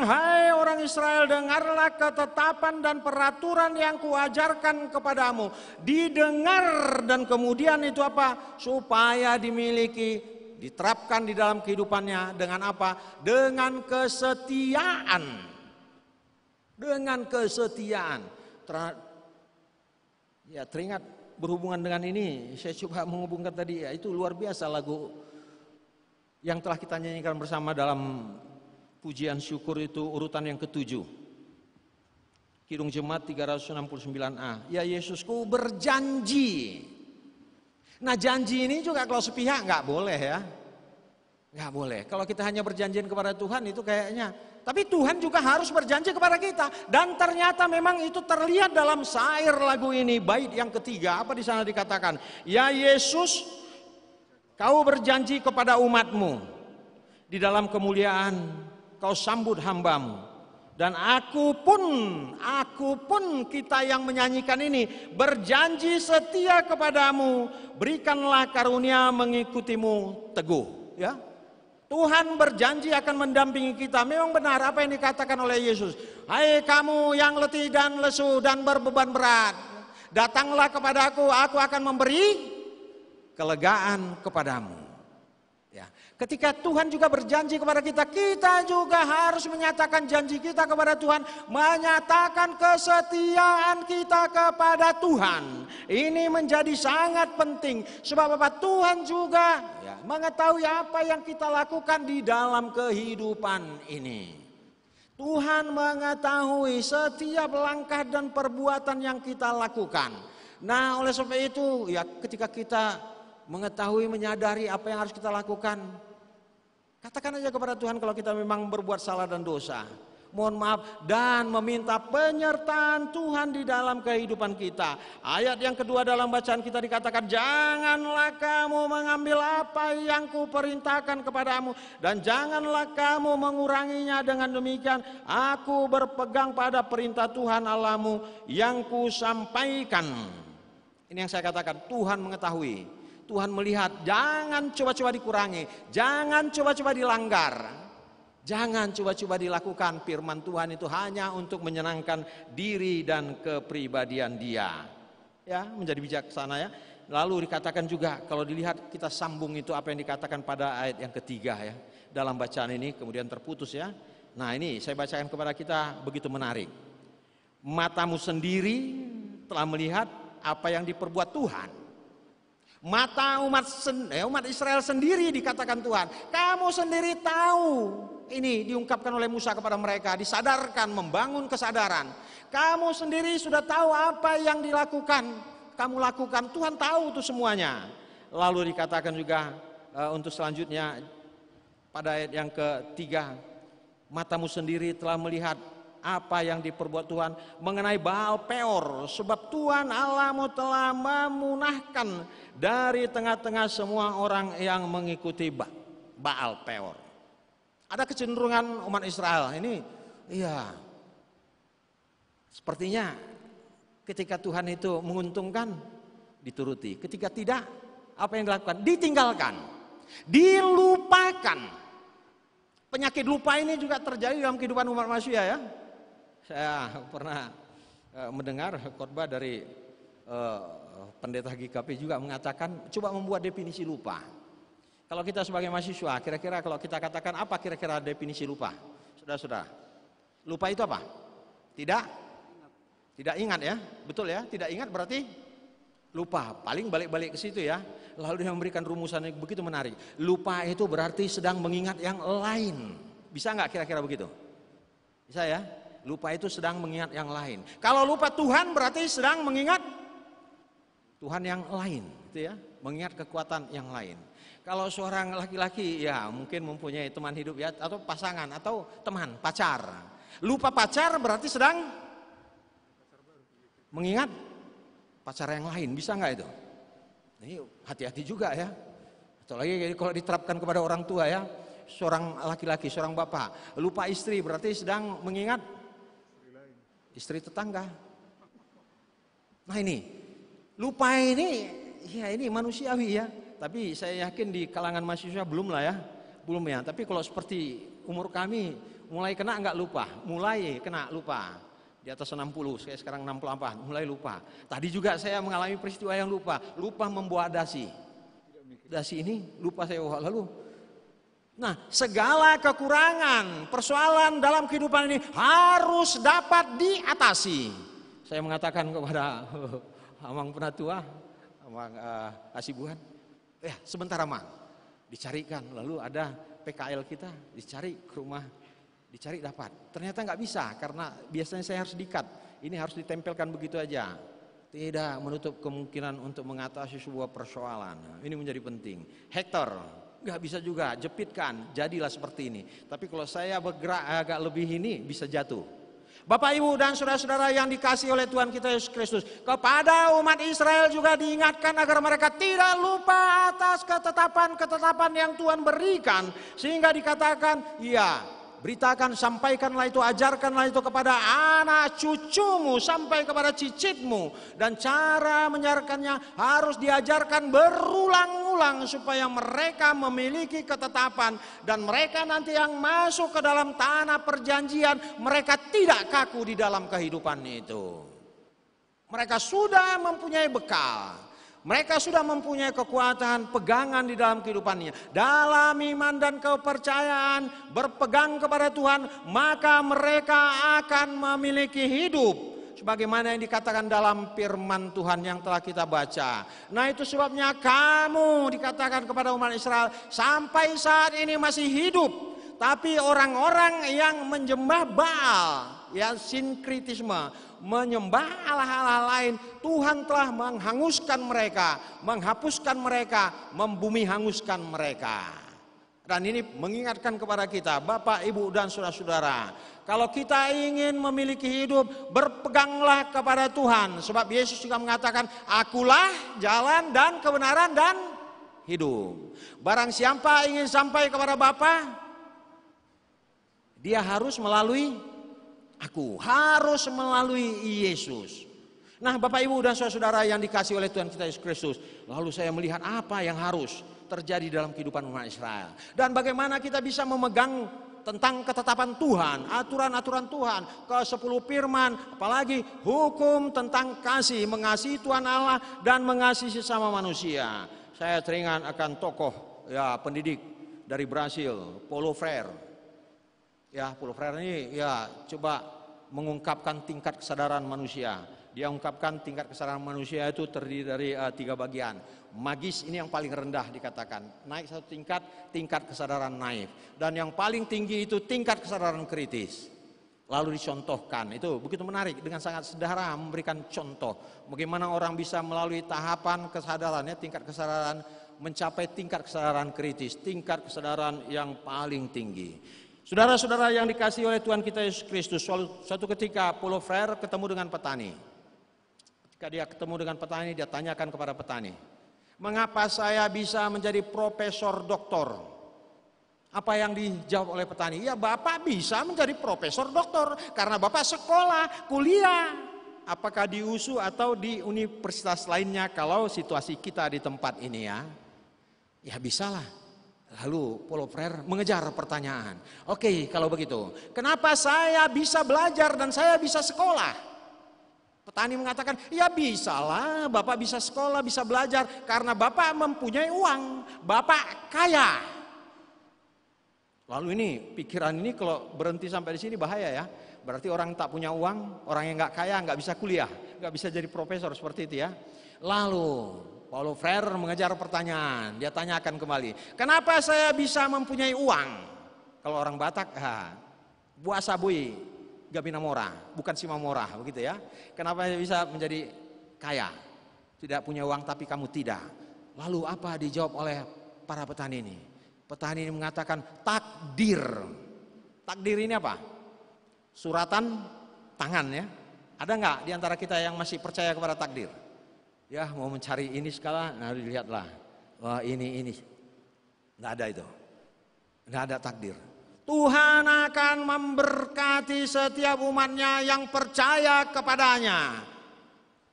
hai orang Israel, dengarlah ketetapan dan peraturan yang kuajarkan kepadamu. Didengar dan kemudian itu apa? Supaya dimiliki, diterapkan di dalam kehidupannya dengan apa? Dengan kesetiaan. Dengan kesetiaan. Teringat berhubungan dengan ini, saya coba menghubungkan tadi, ya itu luar biasa lagu yang telah kita nyanyikan bersama dalam pujian syukur itu urutan yang ke-7. Kidung Jemaat 369A. Ya Yesusku berjanji. Nah, janji ini juga kalau sepihak nggak boleh ya. Nggak boleh. Kalau kita hanya berjanjian kepada Tuhan itu kayaknya, tapi Tuhan juga harus berjanji kepada kita. Dan ternyata memang itu terlihat dalam syair lagu ini, bait yang ketiga. Apa di sana dikatakan? Ya Yesus, kau berjanji kepada umatmu, di dalam kemuliaan kau sambut hambamu. Dan aku pun kita yang menyanyikan ini berjanji setia kepadamu, berikanlah karunia mengikutimu teguh. Ya. Tuhan berjanji akan mendampingi kita. Memang benar apa yang dikatakan oleh Yesus. Hai kamu yang letih dan lesu dan berbeban berat, datanglah kepadaku, aku akan memberi kelegaan kepadamu. Ya. Ketika Tuhan juga berjanji kepada kita, kita juga harus menyatakan janji kita kepada Tuhan, menyatakan kesetiaan kita kepada Tuhan. Ini menjadi sangat penting, sebab Bapak, Tuhan juga mengetahui apa yang kita lakukan di dalam kehidupan ini. Tuhan mengetahui setiap langkah dan perbuatan yang kita lakukan. Nah, oleh sebab itu, ya ketika kita mengetahui, menyadari apa yang harus kita lakukan, katakan aja kepada Tuhan kalau kita memang berbuat salah dan dosa. Mohon maaf dan meminta penyertaan Tuhan di dalam kehidupan kita. Ayat yang kedua dalam bacaan kita dikatakan, janganlah kamu mengambil apa yang kuperintahkan kepadamu dan janganlah kamu menguranginya. Dengan demikian aku berpegang pada perintah Tuhan Allahmu yang kusampaikan. Ini yang saya katakan, Tuhan mengetahui, Tuhan melihat, jangan coba-coba dikurangi, jangan coba-coba dilanggar. Jangan coba-coba dilakukan. Firman Tuhan itu hanya untuk menyenangkan diri dan kepribadian dia. Ya, menjadi bijaksana ya. Lalu dikatakan juga, kalau dilihat kita sambung itu apa yang dikatakan pada ayat yang ketiga ya. Dalam bacaan ini kemudian terputus ya. Nah ini saya bacakan kepada kita, begitu menarik. Matamu sendiri telah melihat apa yang diperbuat Tuhan. Mata umat Israel sendiri dikatakan Tuhan. Kamu sendiri tahu. Ini diungkapkan oleh Musa kepada mereka, disadarkan, membangun kesadaran. Kamu sendiri sudah tahu apa yang dilakukan, kamu lakukan, Tuhan tahu itu semuanya. Lalu dikatakan juga untuk selanjutnya pada ayat yang ketiga, matamu sendiri telah melihat apa yang diperbuat Tuhan mengenai Baal Peor, sebab Tuhan Allahmu telah memunahkan dari tengah-tengah semua orang yang mengikuti Baal Peor. Ada kecenderungan umat Israel ini, iya, sepertinya ketika Tuhan itu menguntungkan, dituruti. Ketika tidak, apa yang dilakukan? Ditinggalkan, dilupakan. Penyakit lupa ini juga terjadi dalam kehidupan umat manusia ya. Saya pernah mendengar khotbah dari pendeta GKP juga mengatakan, coba membuat definisi lupa. Kalau kita sebagai mahasiswa, kira-kira kalau kita katakan apa kira-kira definisi lupa? Saudara-saudara, lupa itu apa? Tidak ingat ya, betul ya? Tidak ingat berarti lupa. Paling balik-balik ke situ ya. Lalu dia memberikan rumusan yang begitu menarik. Lupa itu berarti sedang mengingat yang lain. Bisa nggak kira-kira begitu? Bisa ya? Lupa itu sedang mengingat yang lain. Kalau lupa Tuhan berarti sedang mengingat Tuhan yang lain, gitu ya? Mengingat kekuatan yang lain. Kalau seorang laki-laki ya mungkin mempunyai teman hidup ya, atau pasangan atau teman, pacar. Lupa pacar berarti sedang mengingat pacar yang lain. Bisa nggak itu? Ini hati-hati juga ya. Atau lagi kalau diterapkan kepada orang tua ya, seorang laki-laki, seorang bapak lupa istri berarti sedang mengingat istri tetangga. Nah ini lupa ini ya ini manusiawi ya. Tapi saya yakin di kalangan mahasiswa belum lah ya. Belum ya. Tapi kalau seperti umur kami mulai kena nggak lupa. Mulai kena lupa. Di atas 60, saya sekarang 68, mulai lupa. Tadi juga saya mengalami peristiwa yang lupa. Lupa membawa dasi. Dasi ini lupa saya bawa lalu. Nah, segala kekurangan, persoalan dalam kehidupan ini harus dapat diatasi. Saya mengatakan kepada Amang Penatua, Amang Hasibuan, ya sebentar Amang, dicarikan. Lalu ada PKL kita, dicari ke rumah, dicari dapat. Ternyata nggak bisa karena biasanya saya harus diikat. Ini harus ditempelkan begitu aja. Tidak menutup kemungkinan untuk mengatasi sebuah persoalan. Ini menjadi penting. Hektor. Nggak bisa juga, jepitkan, jadilah seperti ini. Tapi kalau saya bergerak agak lebih ini, bisa jatuh. Bapak, Ibu, dan saudara-saudara yang dikasihi oleh Tuhan kita Yesus Kristus, kepada umat Israel juga diingatkan agar mereka tidak lupa atas ketetapan-ketetapan yang Tuhan berikan. Sehingga dikatakan, ya, beritakan, sampaikanlah itu, ajarkanlah itu kepada anak cucumu sampai kepada cicitmu. Dan cara menyarankannya harus diajarkan berulang-ulang supaya mereka memiliki ketetapan. Dan mereka nanti yang masuk ke dalam tanah perjanjian, mereka tidak kaku di dalam kehidupan itu. Mereka sudah mempunyai bekal. Mereka sudah mempunyai kekuatan, pegangan di dalam kehidupannya. Dalam iman dan kepercayaan, berpegang kepada Tuhan, maka mereka akan memiliki hidup. Sebagaimana yang dikatakan dalam firman Tuhan yang telah kita baca. Nah, itu sebabnya kamu dikatakan kepada umat Israel, sampai saat ini masih hidup. Tapi orang-orang yang menyembah Baal, ya sinkritisme, menyembah Allah-Allah lain, Tuhan telah menghanguskan mereka, menghapuskan mereka, membumi hanguskan mereka. Dan ini mengingatkan kepada kita, Bapak, Ibu, dan saudara-saudara, kalau kita ingin memiliki hidup, berpeganglah kepada Tuhan. Sebab Yesus juga mengatakan, akulah jalan dan kebenaran dan hidup. Barang siapa ingin sampai kepada Bapa, dia harus melalui aku, harus melalui Yesus. Nah, Bapak, Ibu, dan saudara-saudara yang dikasihi oleh Tuhan kita Yesus Kristus, lalu saya melihat apa yang harus terjadi dalam kehidupan umat Israel. Dan bagaimana kita bisa memegang tentang ketetapan Tuhan, aturan-aturan Tuhan, ke-10 firman, apalagi hukum tentang kasih, mengasihi Tuhan Allah dan mengasihi sesama manusia. Saya teringat akan tokoh ya pendidik dari Brasil, Paulo Freire. Ya, Paulo Freire ini ya coba mengungkapkan tingkat kesadaran manusia. Dia ungkapkan tingkat kesadaran manusia itu terdiri dari 3 bagian. Magis ini yang paling rendah dikatakan. Naik 1 tingkat, tingkat kesadaran naif. Dan yang paling tinggi itu tingkat kesadaran kritis. Lalu dicontohkan. Itu begitu menarik, dengan sangat sederhana memberikan contoh. Bagaimana orang bisa melalui tahapan kesadarannya, tingkat kesadaran mencapai tingkat kesadaran kritis. Tingkat kesadaran yang paling tinggi. Saudara-saudara yang dikasihi oleh Tuhan kita Yesus Kristus, suatu ketika Paulo Freire ketemu dengan petani. Ketika dia ketemu dengan petani, dia tanyakan kepada petani, mengapa saya bisa menjadi profesor doktor? Apa yang dijawab oleh petani? Ya, Bapak bisa menjadi profesor doktor karena Bapak sekolah, kuliah. Apakah di USU atau di universitas lainnya kalau situasi kita di tempat ini ya? Ya bisalah. Lalu Paulo Freire mengejar pertanyaan. Oke, kalau begitu, kenapa saya bisa belajar dan saya bisa sekolah? Petani mengatakan, ya bisalah, Bapak bisa sekolah, bisa belajar karena Bapak mempunyai uang, Bapak kaya. Lalu ini, pikiran ini kalau berhenti sampai di sini bahaya ya. Berarti orang tak punya uang, orang yang nggak kaya nggak bisa kuliah, nggak bisa jadi profesor seperti itu ya. Lalu Paulo Freire mengejar pertanyaan, dia tanyakan kembali, kenapa saya bisa mempunyai uang? Kalau orang Batak, buasa bui, gabina mora, bukan sima mora, begitu ya. Kenapa saya bisa menjadi kaya? Tidak punya uang tapi kamu tidak. Lalu apa dijawab oleh para petani ini? Petani ini mengatakan takdir. Takdir ini apa? Suratan tangan ya. Ada nggak di antara kita yang masih percaya kepada takdir? Ya mau mencari ini skala, nah dilihatlah, wah ini, nggak ada itu, nggak ada takdir. Tuhan akan memberkati setiap umatnya yang percaya kepadanya.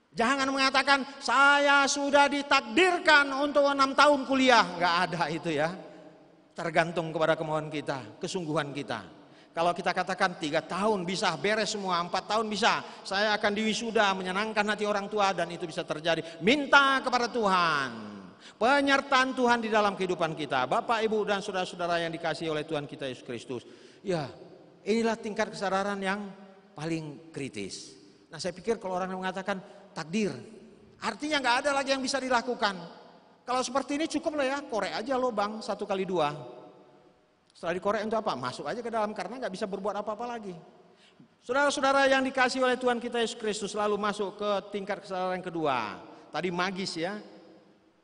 Jangan mengatakan saya sudah ditakdirkan untuk 6 tahun kuliah. Nggak ada itu ya. Tergantung kepada kemauan kita, kesungguhan kita. Kalau kita katakan 3 tahun bisa beres semua, 4 tahun bisa, saya akan diwisuda menyenangkan hati orang tua, dan itu bisa terjadi. Minta kepada Tuhan penyertaan Tuhan di dalam kehidupan kita. Bapak, Ibu, dan saudara-saudara yang dikasihi oleh Tuhan kita Yesus Kristus. Ya, inilah tingkat kesadaran yang paling kritis. Nah, saya pikir kalau orang yang mengatakan takdir, artinya nggak ada lagi yang bisa dilakukan. Kalau seperti ini cukup lah ya, korek aja lubang 1 kali 2. Setelah dikorek untuk apa? Masuk aja ke dalam, karena nggak bisa berbuat apa-apa lagi. Saudara-saudara yang dikasihi oleh Tuhan kita Yesus Kristus, lalu masuk ke tingkat kesadaran yang kedua. Tadi magis ya,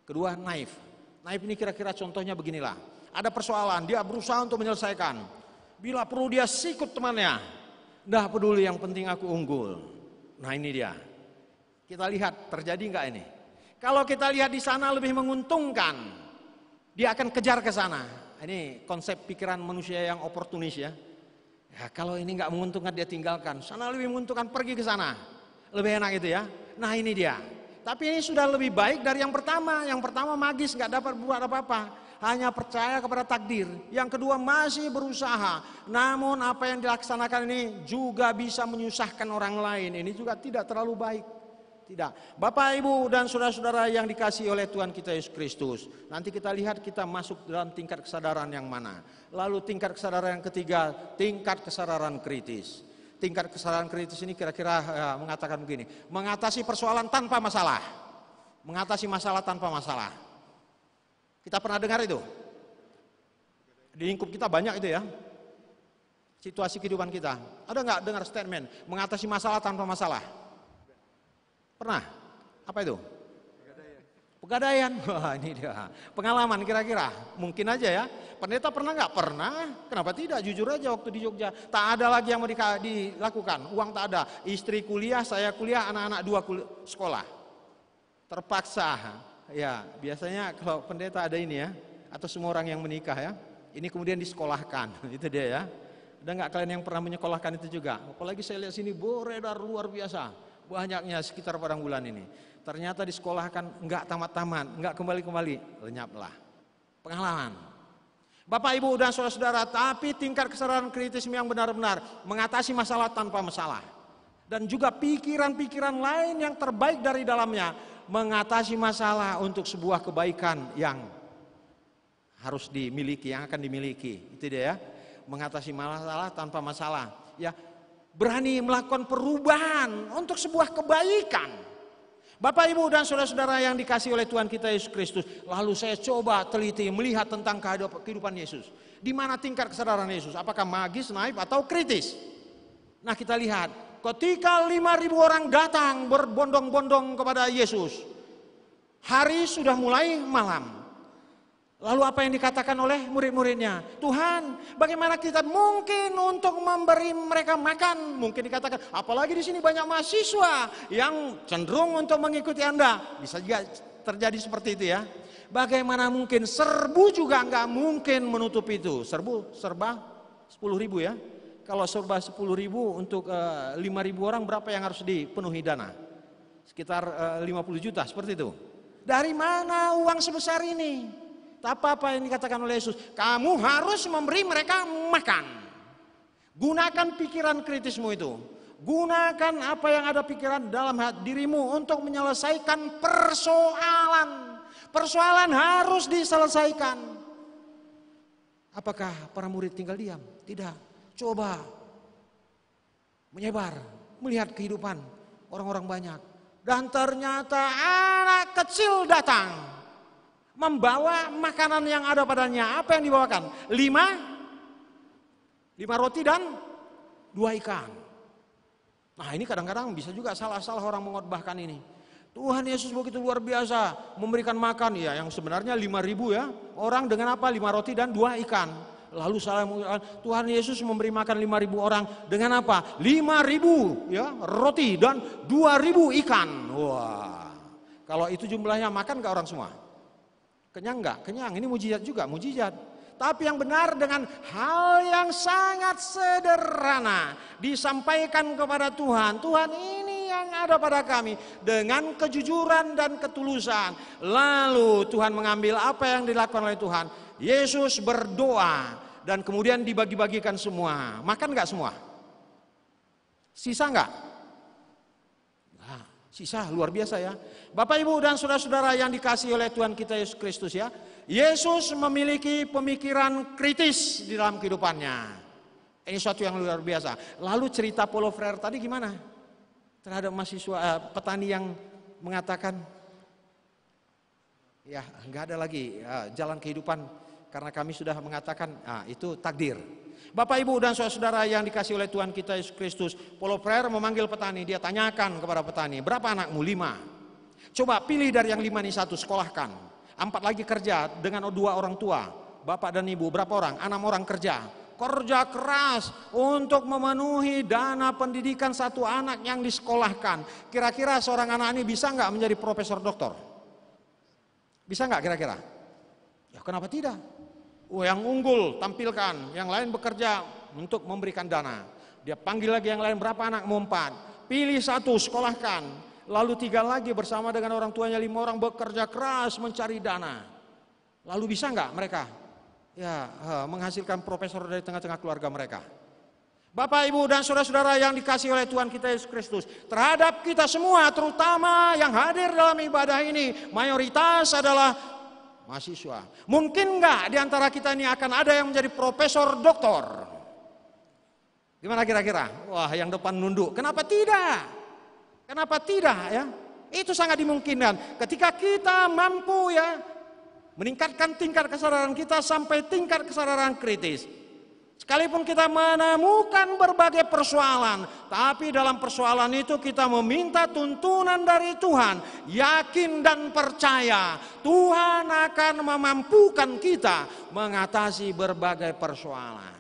kedua naif. Naif ini kira-kira contohnya beginilah. Ada persoalan, dia berusaha untuk menyelesaikan. Bila perlu dia sikut temannya. Nggak peduli, yang penting aku unggul. Nah, ini dia. Kita lihat terjadi nggak ini? Kalau kita lihat di sana lebih menguntungkan, dia akan kejar ke sana. Ini konsep pikiran manusia yang oportunis ya. Ya, kalau ini nggak menguntungkan dia tinggalkan. Sana lebih menguntungkan, pergi ke sana. Lebih enak itu ya. Nah, ini dia. Tapi ini sudah lebih baik dari yang pertama. Yang pertama magis, nggak dapat buat apa-apa. Hanya percaya kepada takdir. Yang kedua masih berusaha. Namun apa yang dilaksanakan ini juga bisa menyusahkan orang lain. Ini juga tidak terlalu baik. Tidak. Bapak, Ibu, dan saudara-saudara yang dikasihi oleh Tuhan kita Yesus Kristus. Nanti kita lihat kita masuk dalam tingkat kesadaran yang mana. Lalu tingkat kesadaran yang ketiga, tingkat kesadaran kritis. Tingkat kesadaran kritis ini kira-kira mengatakan begini. Mengatasi persoalan tanpa masalah. Mengatasi masalah tanpa masalah. Kita pernah dengar itu? Di lingkup kita banyak itu ya. Situasi kehidupan kita. Ada nggak dengar statement mengatasi masalah tanpa masalah? Pernah? Apa itu? Pegadaian. Wah, ini dia. Pengalaman kira-kira. Mungkin aja ya. Pendeta pernah nggak? Pernah. Kenapa tidak? Jujur aja waktu di Jogja. Tak ada lagi yang mau dilakukan. Uang tak ada. Istri kuliah, saya kuliah, anak-anak 2 sekolah. Terpaksa. Ya, biasanya kalau pendeta ada ini ya. Atau semua orang yang menikah ya. Ini kemudian disekolahkan. Itu dia ya. Ada nggak kalian yang pernah menyekolahkan itu juga? Apalagi saya lihat sini beredar luar biasa. Banyaknya sekitar Padang Bulan ini. Ternyata disekolahkan enggak tamat-tamat, enggak kembali-kembali, lenyaplah. Pengalaman. Bapak, Ibu, dan saudara-saudara, tapi tingkat kesadaran kritis yang benar-benar mengatasi masalah tanpa masalah. Dan juga pikiran-pikiran lain yang terbaik dari dalamnya mengatasi masalah untuk sebuah kebaikan yang harus dimiliki, yang akan dimiliki. Itu dia ya. Mengatasi masalah tanpa masalah. Ya. Berani melakukan perubahan untuk sebuah kebaikan. Bapak, Ibu, dan saudara-saudara yang dikasihi oleh Tuhan kita Yesus Kristus. Lalu saya coba teliti melihat tentang kehidupan Yesus. Di mana tingkat kesadaran Yesus? Apakah magis, naif, atau kritis? Nah, kita lihat. Ketika 5.000 orang datang berbondong-bondong kepada Yesus. Hari sudah mulai malam. Lalu apa yang dikatakan oleh murid-muridnya? Tuhan, bagaimana kita mungkin untuk memberi mereka makan? Mungkin dikatakan, apalagi di sini banyak mahasiswa yang cenderung untuk mengikuti Anda. Bisa juga terjadi seperti itu ya. Bagaimana mungkin? Serbu juga nggak mungkin menutup itu. Serba 10.000 ya. Kalau serba 10.000 untuk 5.000 orang, berapa yang harus dipenuhi dana? Sekitar 50 juta, seperti itu. Dari mana uang sebesar ini? Apa yang dikatakan oleh Yesus? Kamu harus memberi mereka makan. Gunakan pikiran kritismu itu. Gunakan apa yang ada pikiran dalam dirimu untuk menyelesaikan persoalan. Persoalan harus diselesaikan. Apakah para murid tinggal diam? Tidak. Coba menyebar, melihat kehidupan orang-orang banyak. Dan ternyata anak kecil datang. Membawa makanan yang ada padanya. Apa yang dibawakan? 5 roti dan 2 ikan. Nah, ini kadang-kadang bisa juga salah-salah orang mengkhotbahkan ini. Tuhan Yesus begitu luar biasa memberikan makan ya, yang sebenarnya 5.000 ya. Orang dengan apa? 5 roti dan 2 ikan. Lalu salah mengatakan Tuhan Yesus memberi makan 5.000 orang dengan apa? 5.000 ya, roti dan 2.000 ikan. Wah. Kalau itu jumlahnya, makan ke orang semua? Kenyang enggak? Kenyang. Ini mujizat juga, mujizat. Tapi yang benar dengan hal yang sangat sederhana disampaikan kepada Tuhan. Tuhan, ini yang ada pada kami dengan kejujuran dan ketulusan. Lalu Tuhan mengambil apa yang dilakukan oleh Tuhan. Yesus berdoa dan kemudian dibagi-bagikan semua. Makan nggak semua? Sisa nggak? Nah, sisa luar biasa ya. Bapak, Ibu, dan saudara-saudara yang dikasihi oleh Tuhan kita Yesus Kristus ya. Yesus memiliki pemikiran kritis di dalam kehidupannya. Ini suatu yang luar biasa. Lalu cerita Paulo Freire tadi gimana? Terhadap mahasiswa petani yang mengatakan, ya nggak ada lagi jalan kehidupan karena kami sudah mengatakan itu takdir. Bapak, Ibu, dan saudara-saudara yang dikasihi oleh Tuhan kita Yesus Kristus, Paulo Freire memanggil petani. Dia tanyakan kepada petani, berapa anakmu? 5. Coba pilih dari yang 5 ini 1, sekolahkan. 4 lagi kerja dengan 2 orang tua, bapak dan ibu. Berapa orang? 6 orang kerja. Kerja keras untuk memenuhi dana pendidikan 1 anak yang disekolahkan. Kira-kira seorang anak ini bisa nggak menjadi profesor doktor? Bisa nggak kira-kira? Ya kenapa tidak? Yang unggul tampilkan, yang lain bekerja untuk memberikan dana. Dia panggil lagi yang lain, berapa anak? 4. Pilih 1, sekolahkan. Lalu 3 lagi bersama dengan orang tuanya, 5 orang bekerja keras mencari dana. Lalu bisa nggak mereka menghasilkan profesor dari tengah-tengah keluarga mereka? Bapak, Ibu, dan saudara-saudara yang dikasihi oleh Tuhan kita Yesus Kristus, terhadap kita semua, terutama yang hadir dalam ibadah ini, mayoritas adalah mahasiswa. Mungkin nggak di antara kita ini akan ada yang menjadi profesor doktor? Gimana kira-kira? Wah, yang depan nunduk. Kenapa tidak? Kenapa tidak ya? Itu sangat dimungkinkan ketika kita mampu meningkatkan tingkat kesadaran kita sampai tingkat kesadaran kritis. Sekalipun kita menemukan berbagai persoalan, tapi dalam persoalan itu kita meminta tuntunan dari Tuhan, yakin dan percaya Tuhan akan memampukan kita mengatasi berbagai persoalan.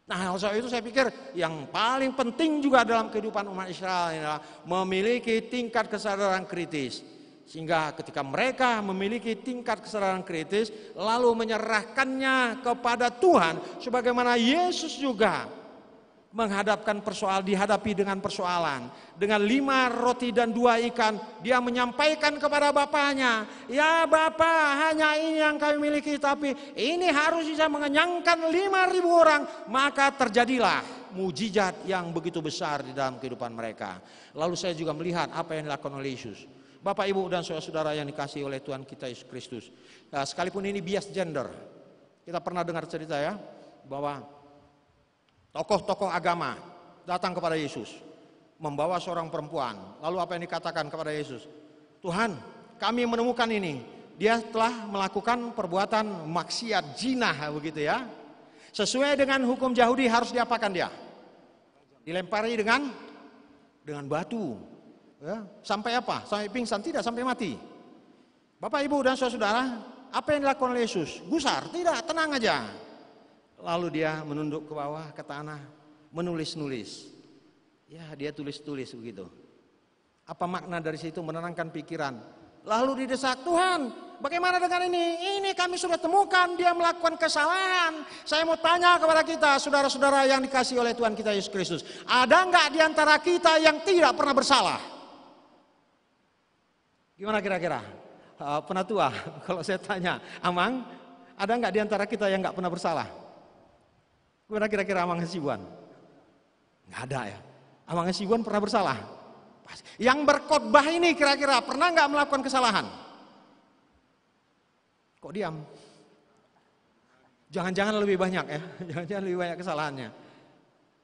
Nah, soal itu saya pikir yang paling penting juga dalam kehidupan umat Israel adalah memiliki tingkat kesadaran kritis. Sehingga ketika mereka memiliki tingkat kesadaran kritis, lalu menyerahkannya kepada Tuhan, sebagaimana Yesus juga menghadapkan dihadapi dengan persoalan. Dengan 5 roti dan 2 ikan, dia menyampaikan kepada bapaknya, ya Bapa, hanya ini yang kami miliki, tapi ini harus bisa mengenyangkan 5.000 orang. Maka terjadilah mujizat yang begitu besar di dalam kehidupan mereka. Lalu saya juga melihat apa yang dilakukan oleh Yesus. Bapak, Ibu, dan saudara-saudara yang dikasihi oleh Tuhan kita Yesus Kristus. Sekalipun ini bias gender, kita pernah dengar cerita ya, bahwa tokoh-tokoh agama datang kepada Yesus, membawa seorang perempuan. Lalu apa yang dikatakan kepada Yesus? Tuhan, kami menemukan ini. Dia telah melakukan perbuatan maksiat, zina begitu ya. Sesuai dengan hukum Yahudi harus diapakan dia? Dilempari dengan batu. Ya, sampai apa? Sampai pingsan? Tidak, sampai mati. Bapak, Ibu, dan saudara, apa yang dilakukan oleh Yesus? Gusar? Tidak, tenang aja. Lalu dia menunduk ke bawah, ke tanah, menulis-nulis. Ya, dia tulis-tulis begitu. Apa makna dari situ? Menenangkan pikiran. Lalu didesak, Tuhan, bagaimana dengan ini? Ini kami sudah temukan dia melakukan kesalahan. Saya mau tanya kepada kita, saudara-saudara yang dikasihi oleh Tuhan kita Yesus Kristus. Ada nggak di antara kita yang tidak pernah bersalah? Gimana kira-kira? Penatua, kalau saya tanya, Amang, ada nggak di antara kita yang nggak pernah bersalah? Gimana kira-kira Amang Hasibuan? Nggak ada ya. Amang Hasibuan pernah bersalah? Yang berkhotbah ini kira-kira pernah nggak melakukan kesalahan? Kok diam? Jangan-jangan lebih banyak ya, jangan-jangan lebih banyak kesalahannya.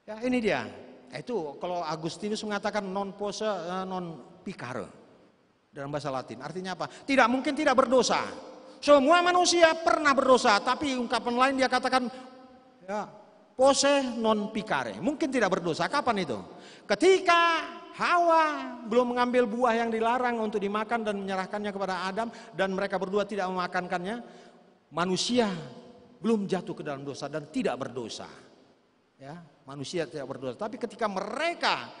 Ya ini dia. Itu kalau Agustinus mengatakan non posse non picare dalam bahasa Latin. Artinya apa? Tidak mungkin tidak berdosa. Semua manusia pernah berdosa, tapi ungkapan lain dia katakan ya, posse non picare. Mungkin tidak berdosa. Kapan itu? Ketika Hawa belum mengambil buah yang dilarang untuk dimakan dan menyerahkannya kepada Adam, dan mereka berdua tidak memakankannya, manusia belum jatuh ke dalam dosa dan tidak berdosa. Ya, manusia tidak berdosa. Tapi ketika mereka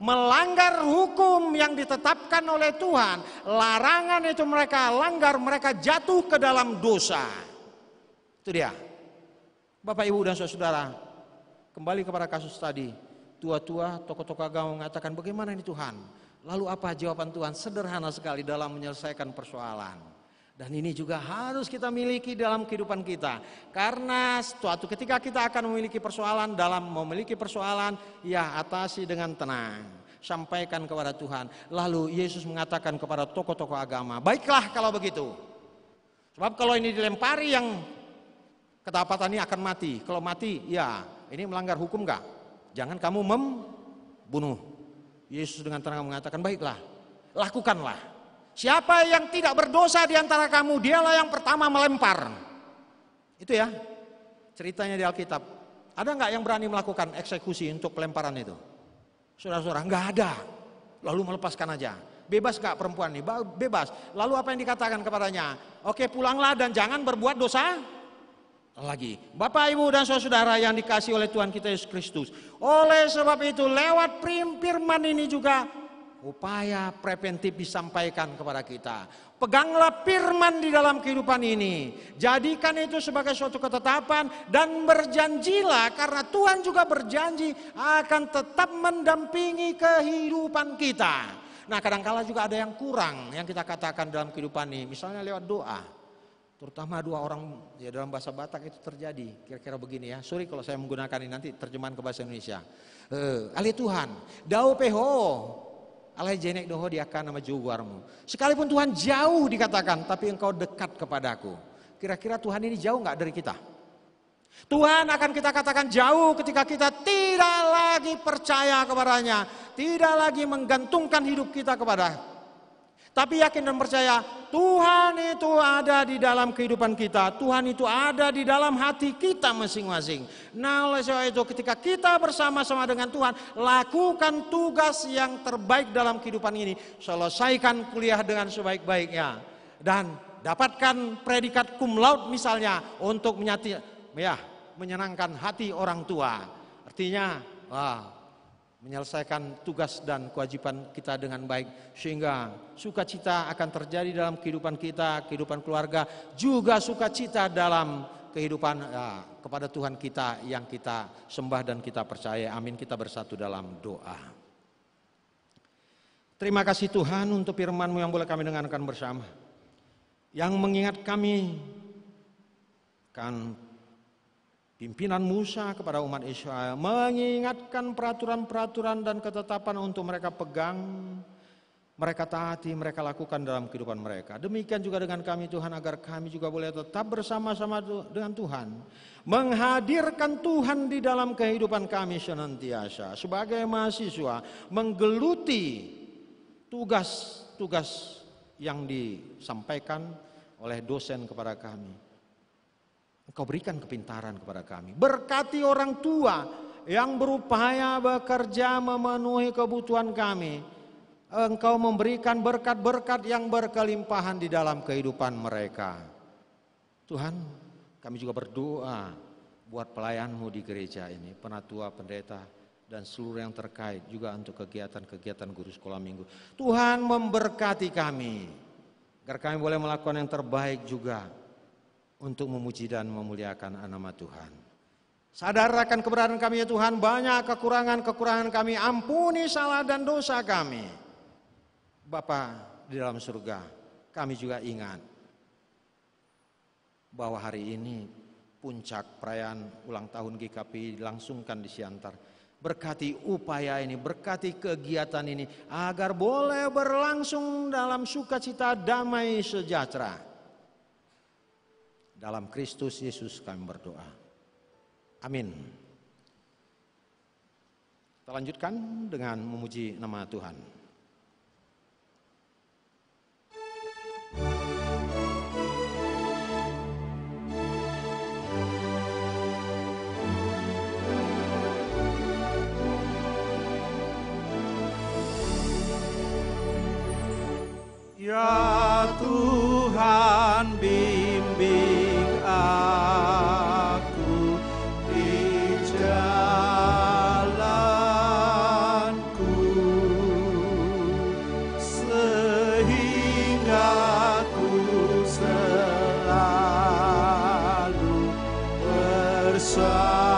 melanggar hukum yang ditetapkan oleh Tuhan, larangan itu mereka langgar, mereka jatuh ke dalam dosa. Itu dia. Bapak, Ibu, dan saudara, kembali kepada kasus tadi. tua-tua, tokoh-tokoh agama mengatakan, bagaimana ini Tuhan? Lalu apa jawaban Tuhan? Sederhana sekali dalam menyelesaikan persoalan. Dan ini juga harus kita miliki dalam kehidupan kita. Karena suatu ketika kita akan memiliki persoalan, dalam memiliki persoalan, ya atasi dengan tenang. Sampaikan kepada Tuhan. Lalu Yesus mengatakan kepada tokoh-tokoh agama, baiklah kalau begitu. Sebab kalau ini dilempari yang kedapatan ini akan mati. Kalau mati, ya ini melanggar hukum enggak? Jangan kamu membunuh. Yesus dengan tenang mengatakan, baiklah, lakukanlah. Siapa yang tidak berdosa di antara kamu, dialah yang pertama melempar. Itu ya, ceritanya di Alkitab. Ada enggak yang berani melakukan eksekusi untuk pelemparan itu? Saudara-saudara, enggak ada. Lalu melepaskan aja. Bebas enggak perempuan ini? Bebas. Lalu apa yang dikatakan kepadanya? Oke, pulanglah dan jangan berbuat dosa lagi. Bapak, Ibu dan saudara yang dikasihi oleh Tuhan kita Yesus Kristus. Oleh sebab itu lewat firman ini juga upaya preventif disampaikan kepada kita. Peganglah firman di dalam kehidupan ini. Jadikan itu sebagai suatu ketetapan dan berjanjilah, karena Tuhan juga berjanji akan tetap mendampingi kehidupan kita. Nah, kadang-kala juga ada yang kurang yang kita katakan dalam kehidupan ini, misalnya lewat doa. Terutama dua orang, ya dalam bahasa Batak itu terjadi, kira-kira begini ya. Sorry kalau saya menggunakan ini, nanti terjemahan ke bahasa Indonesia. Ali Tuhan, dau peho, alai jenek doho diakan nama juwarmu. Sekalipun Tuhan jauh dikatakan, tapi engkau dekat kepadaku. Kira-kira Tuhan ini jauh nggak dari kita? Tuhan akan kita katakan jauh ketika kita tidak lagi percaya kepadanya, tidak lagi menggantungkan hidup kita kepada. Tapi yakin dan percaya Tuhan itu ada di dalam kehidupan kita. Tuhan itu ada di dalam hati kita masing-masing. Nah, oleh sebab itu ketika kita bersama-sama dengan Tuhan, lakukan tugas yang terbaik dalam kehidupan ini. Selesaikan kuliah dengan sebaik-baiknya. Dan dapatkan predikat cum laude misalnya untuk menyenangkan hati orang tua. Artinya, menyelesaikan tugas dan kewajiban kita dengan baik, sehingga sukacita akan terjadi dalam kehidupan kita, kehidupan keluarga, juga sukacita dalam kehidupan kepada Tuhan kita yang kita sembah dan kita percaya. Amin. Kita bersatu dalam doa. Terima kasih Tuhan untuk firman-Mu yang boleh kami dengarkan bersama, yang mengingat kami kan pimpinan Musa kepada umat Israel, mengingatkan peraturan-peraturan dan ketetapan untuk mereka pegang, mereka taati, mereka lakukan dalam kehidupan mereka. Demikian juga dengan kami Tuhan, agar kami juga boleh tetap bersama-sama dengan Tuhan, menghadirkan Tuhan di dalam kehidupan kami senantiasa, sebagai mahasiswa menggeluti tugas-tugas yang disampaikan oleh dosen kepada kami. Engkau berikan kepintaran kepada kami. Berkati orang tua yang berupaya bekerja memenuhi kebutuhan kami. Engkau memberikan berkat-berkat yang berkelimpahan di dalam kehidupan mereka. Tuhan, kami juga berdoa buat pelayan-Mu di gereja ini, penatua, pendeta, dan seluruh yang terkait, juga untuk kegiatan-kegiatan guru sekolah minggu. Tuhan memberkati kami, agar kami boleh melakukan yang terbaik juga untuk memuji dan memuliakan nama Tuhan. Sadar akan keberadaan kami ya Tuhan, banyak kekurangan-kekurangan kami, ampuni salah dan dosa kami. Bapa di dalam surga, kami juga ingat bahwa hari ini puncak perayaan ulang tahun GKP dilangsungkan di Siantar. Berkati upaya ini, berkati kegiatan ini, agar boleh berlangsung dalam sukacita, damai, sejahtera. Dalam Kristus Yesus kami berdoa. Amin. Kita lanjutkan dengan memuji nama Tuhan. Ya Tuhan, bimbing aku di jalanku, sehingga ku selalu bersamamu.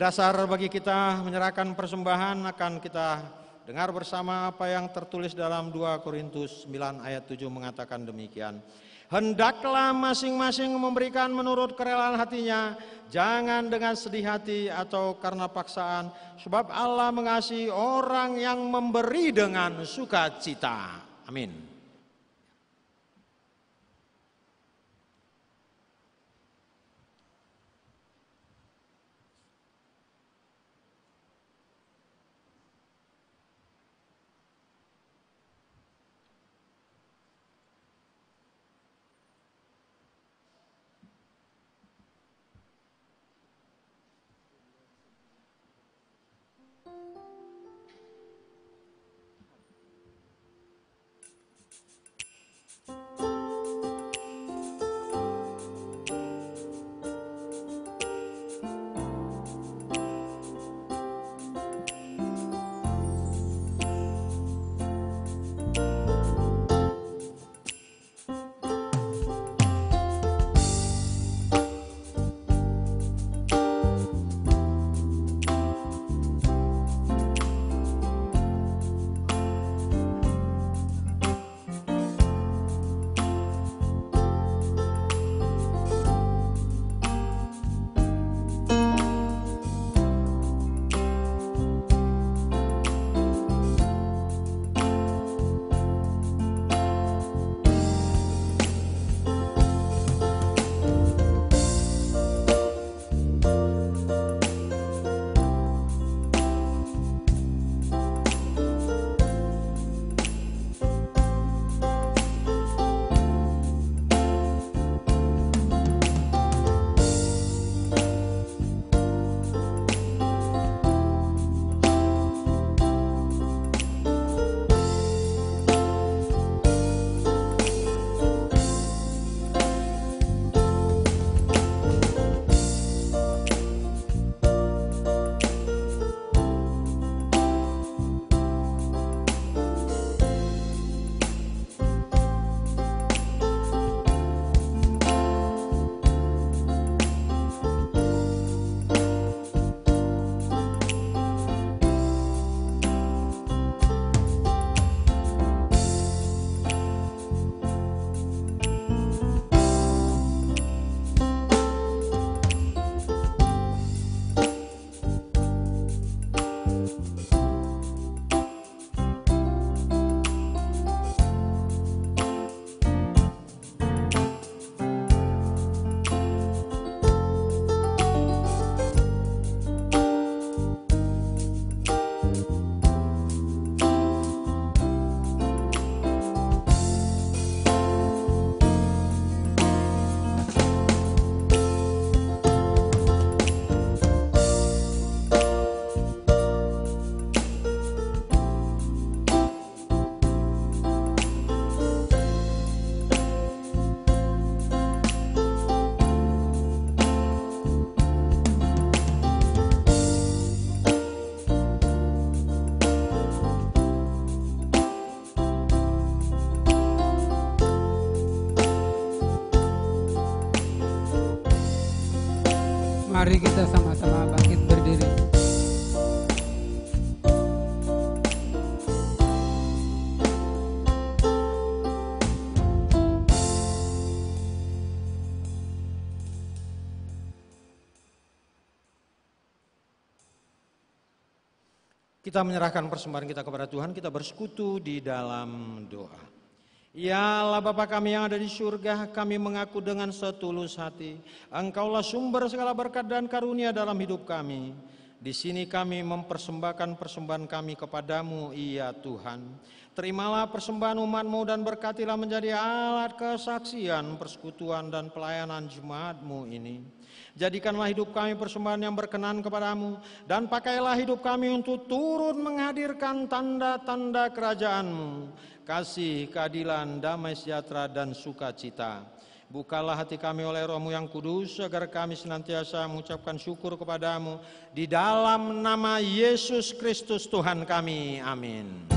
dasar bagi kita menyerahkan persembahan akan kita dengar bersama apa yang tertulis dalam 2 Korintus 9 ayat 7 mengatakan demikian. Hendaklah masing-masing memberikan menurut kerelaan hatinya, jangan dengan sedih hati atau karena paksaan, sebab Allah mengasihi orang yang memberi dengan sukacita. Amin. Mari kita sama-sama bangkit berdiri. Kita menyerahkan persembahan kita kepada Tuhan, kita bersekutu di dalam doa. Ya Allah Bapa kami yang ada di surga, kami mengaku dengan setulus hati, Engkaulah sumber segala berkat dan karunia dalam hidup kami. Di sini kami mempersembahkan persembahan kami kepadamu, ya Tuhan. Terimalah persembahan umat-Mu dan berkatilah menjadi alat kesaksian, persekutuan dan pelayanan jemaat-Mu ini. Jadikanlah hidup kami persembahan yang berkenan kepadamu, dan pakailah hidup kami untuk turut menghadirkan tanda-tanda kerajaan-Mu, kasih, keadilan, damai sejahtera, dan sukacita. Bukalah hati kami oleh Roh-Mu yang kudus, agar kami senantiasa mengucapkan syukur kepadamu, di dalam nama Yesus Kristus Tuhan kami. Amin.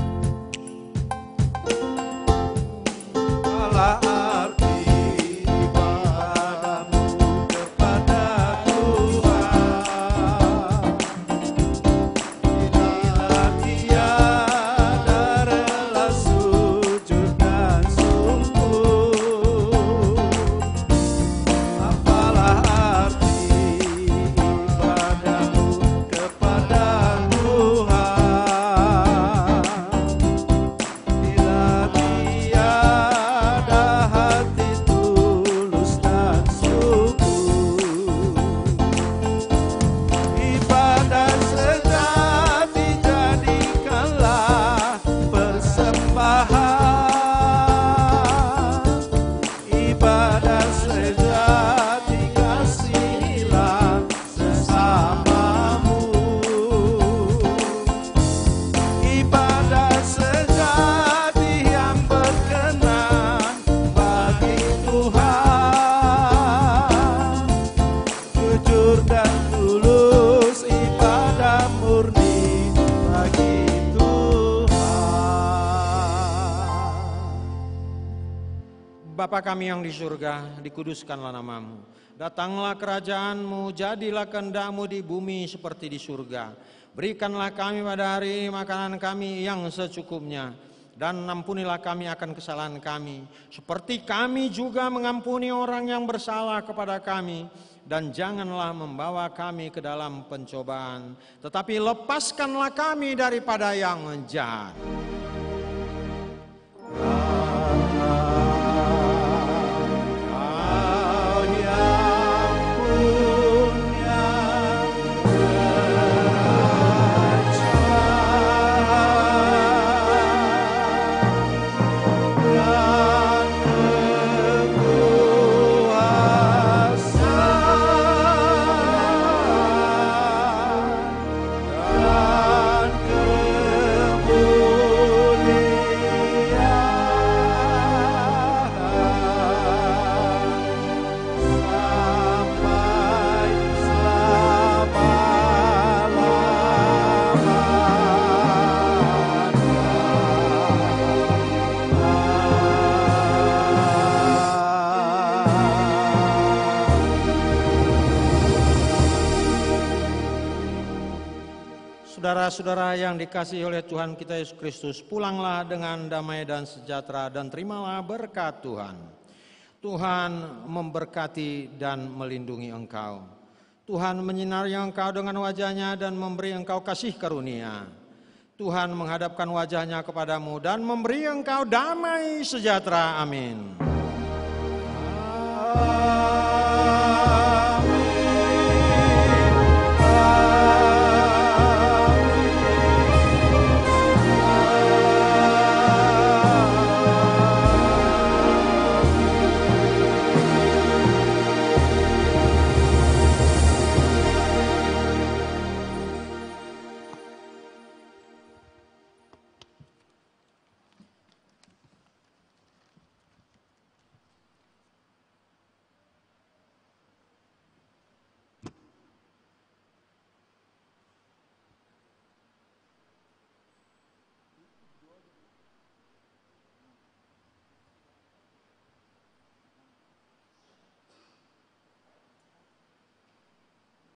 Bapa kami yang di surga, dikuduskanlah namamu. Datanglah kerajaan-Mu, jadilah kehendak-Mu di bumi seperti di surga. Berikanlah kami pada hari ini makanan kami yang secukupnya. Dan ampunilah kami akan kesalahan kami, seperti kami juga mengampuni orang yang bersalah kepada kami. Dan janganlah membawa kami ke dalam pencobaan, tetapi lepaskanlah kami daripada yang jahat. Saudara-saudara yang dikasihi oleh Tuhan kita Yesus Kristus, pulanglah dengan damai dan sejahtera dan terimalah berkat Tuhan. Tuhan memberkati dan melindungi engkau. Tuhan menyinari engkau dengan wajah-Nya dan memberi engkau kasih karunia. Tuhan menghadapkan wajah-Nya kepadamu dan memberi engkau damai sejahtera. Amin.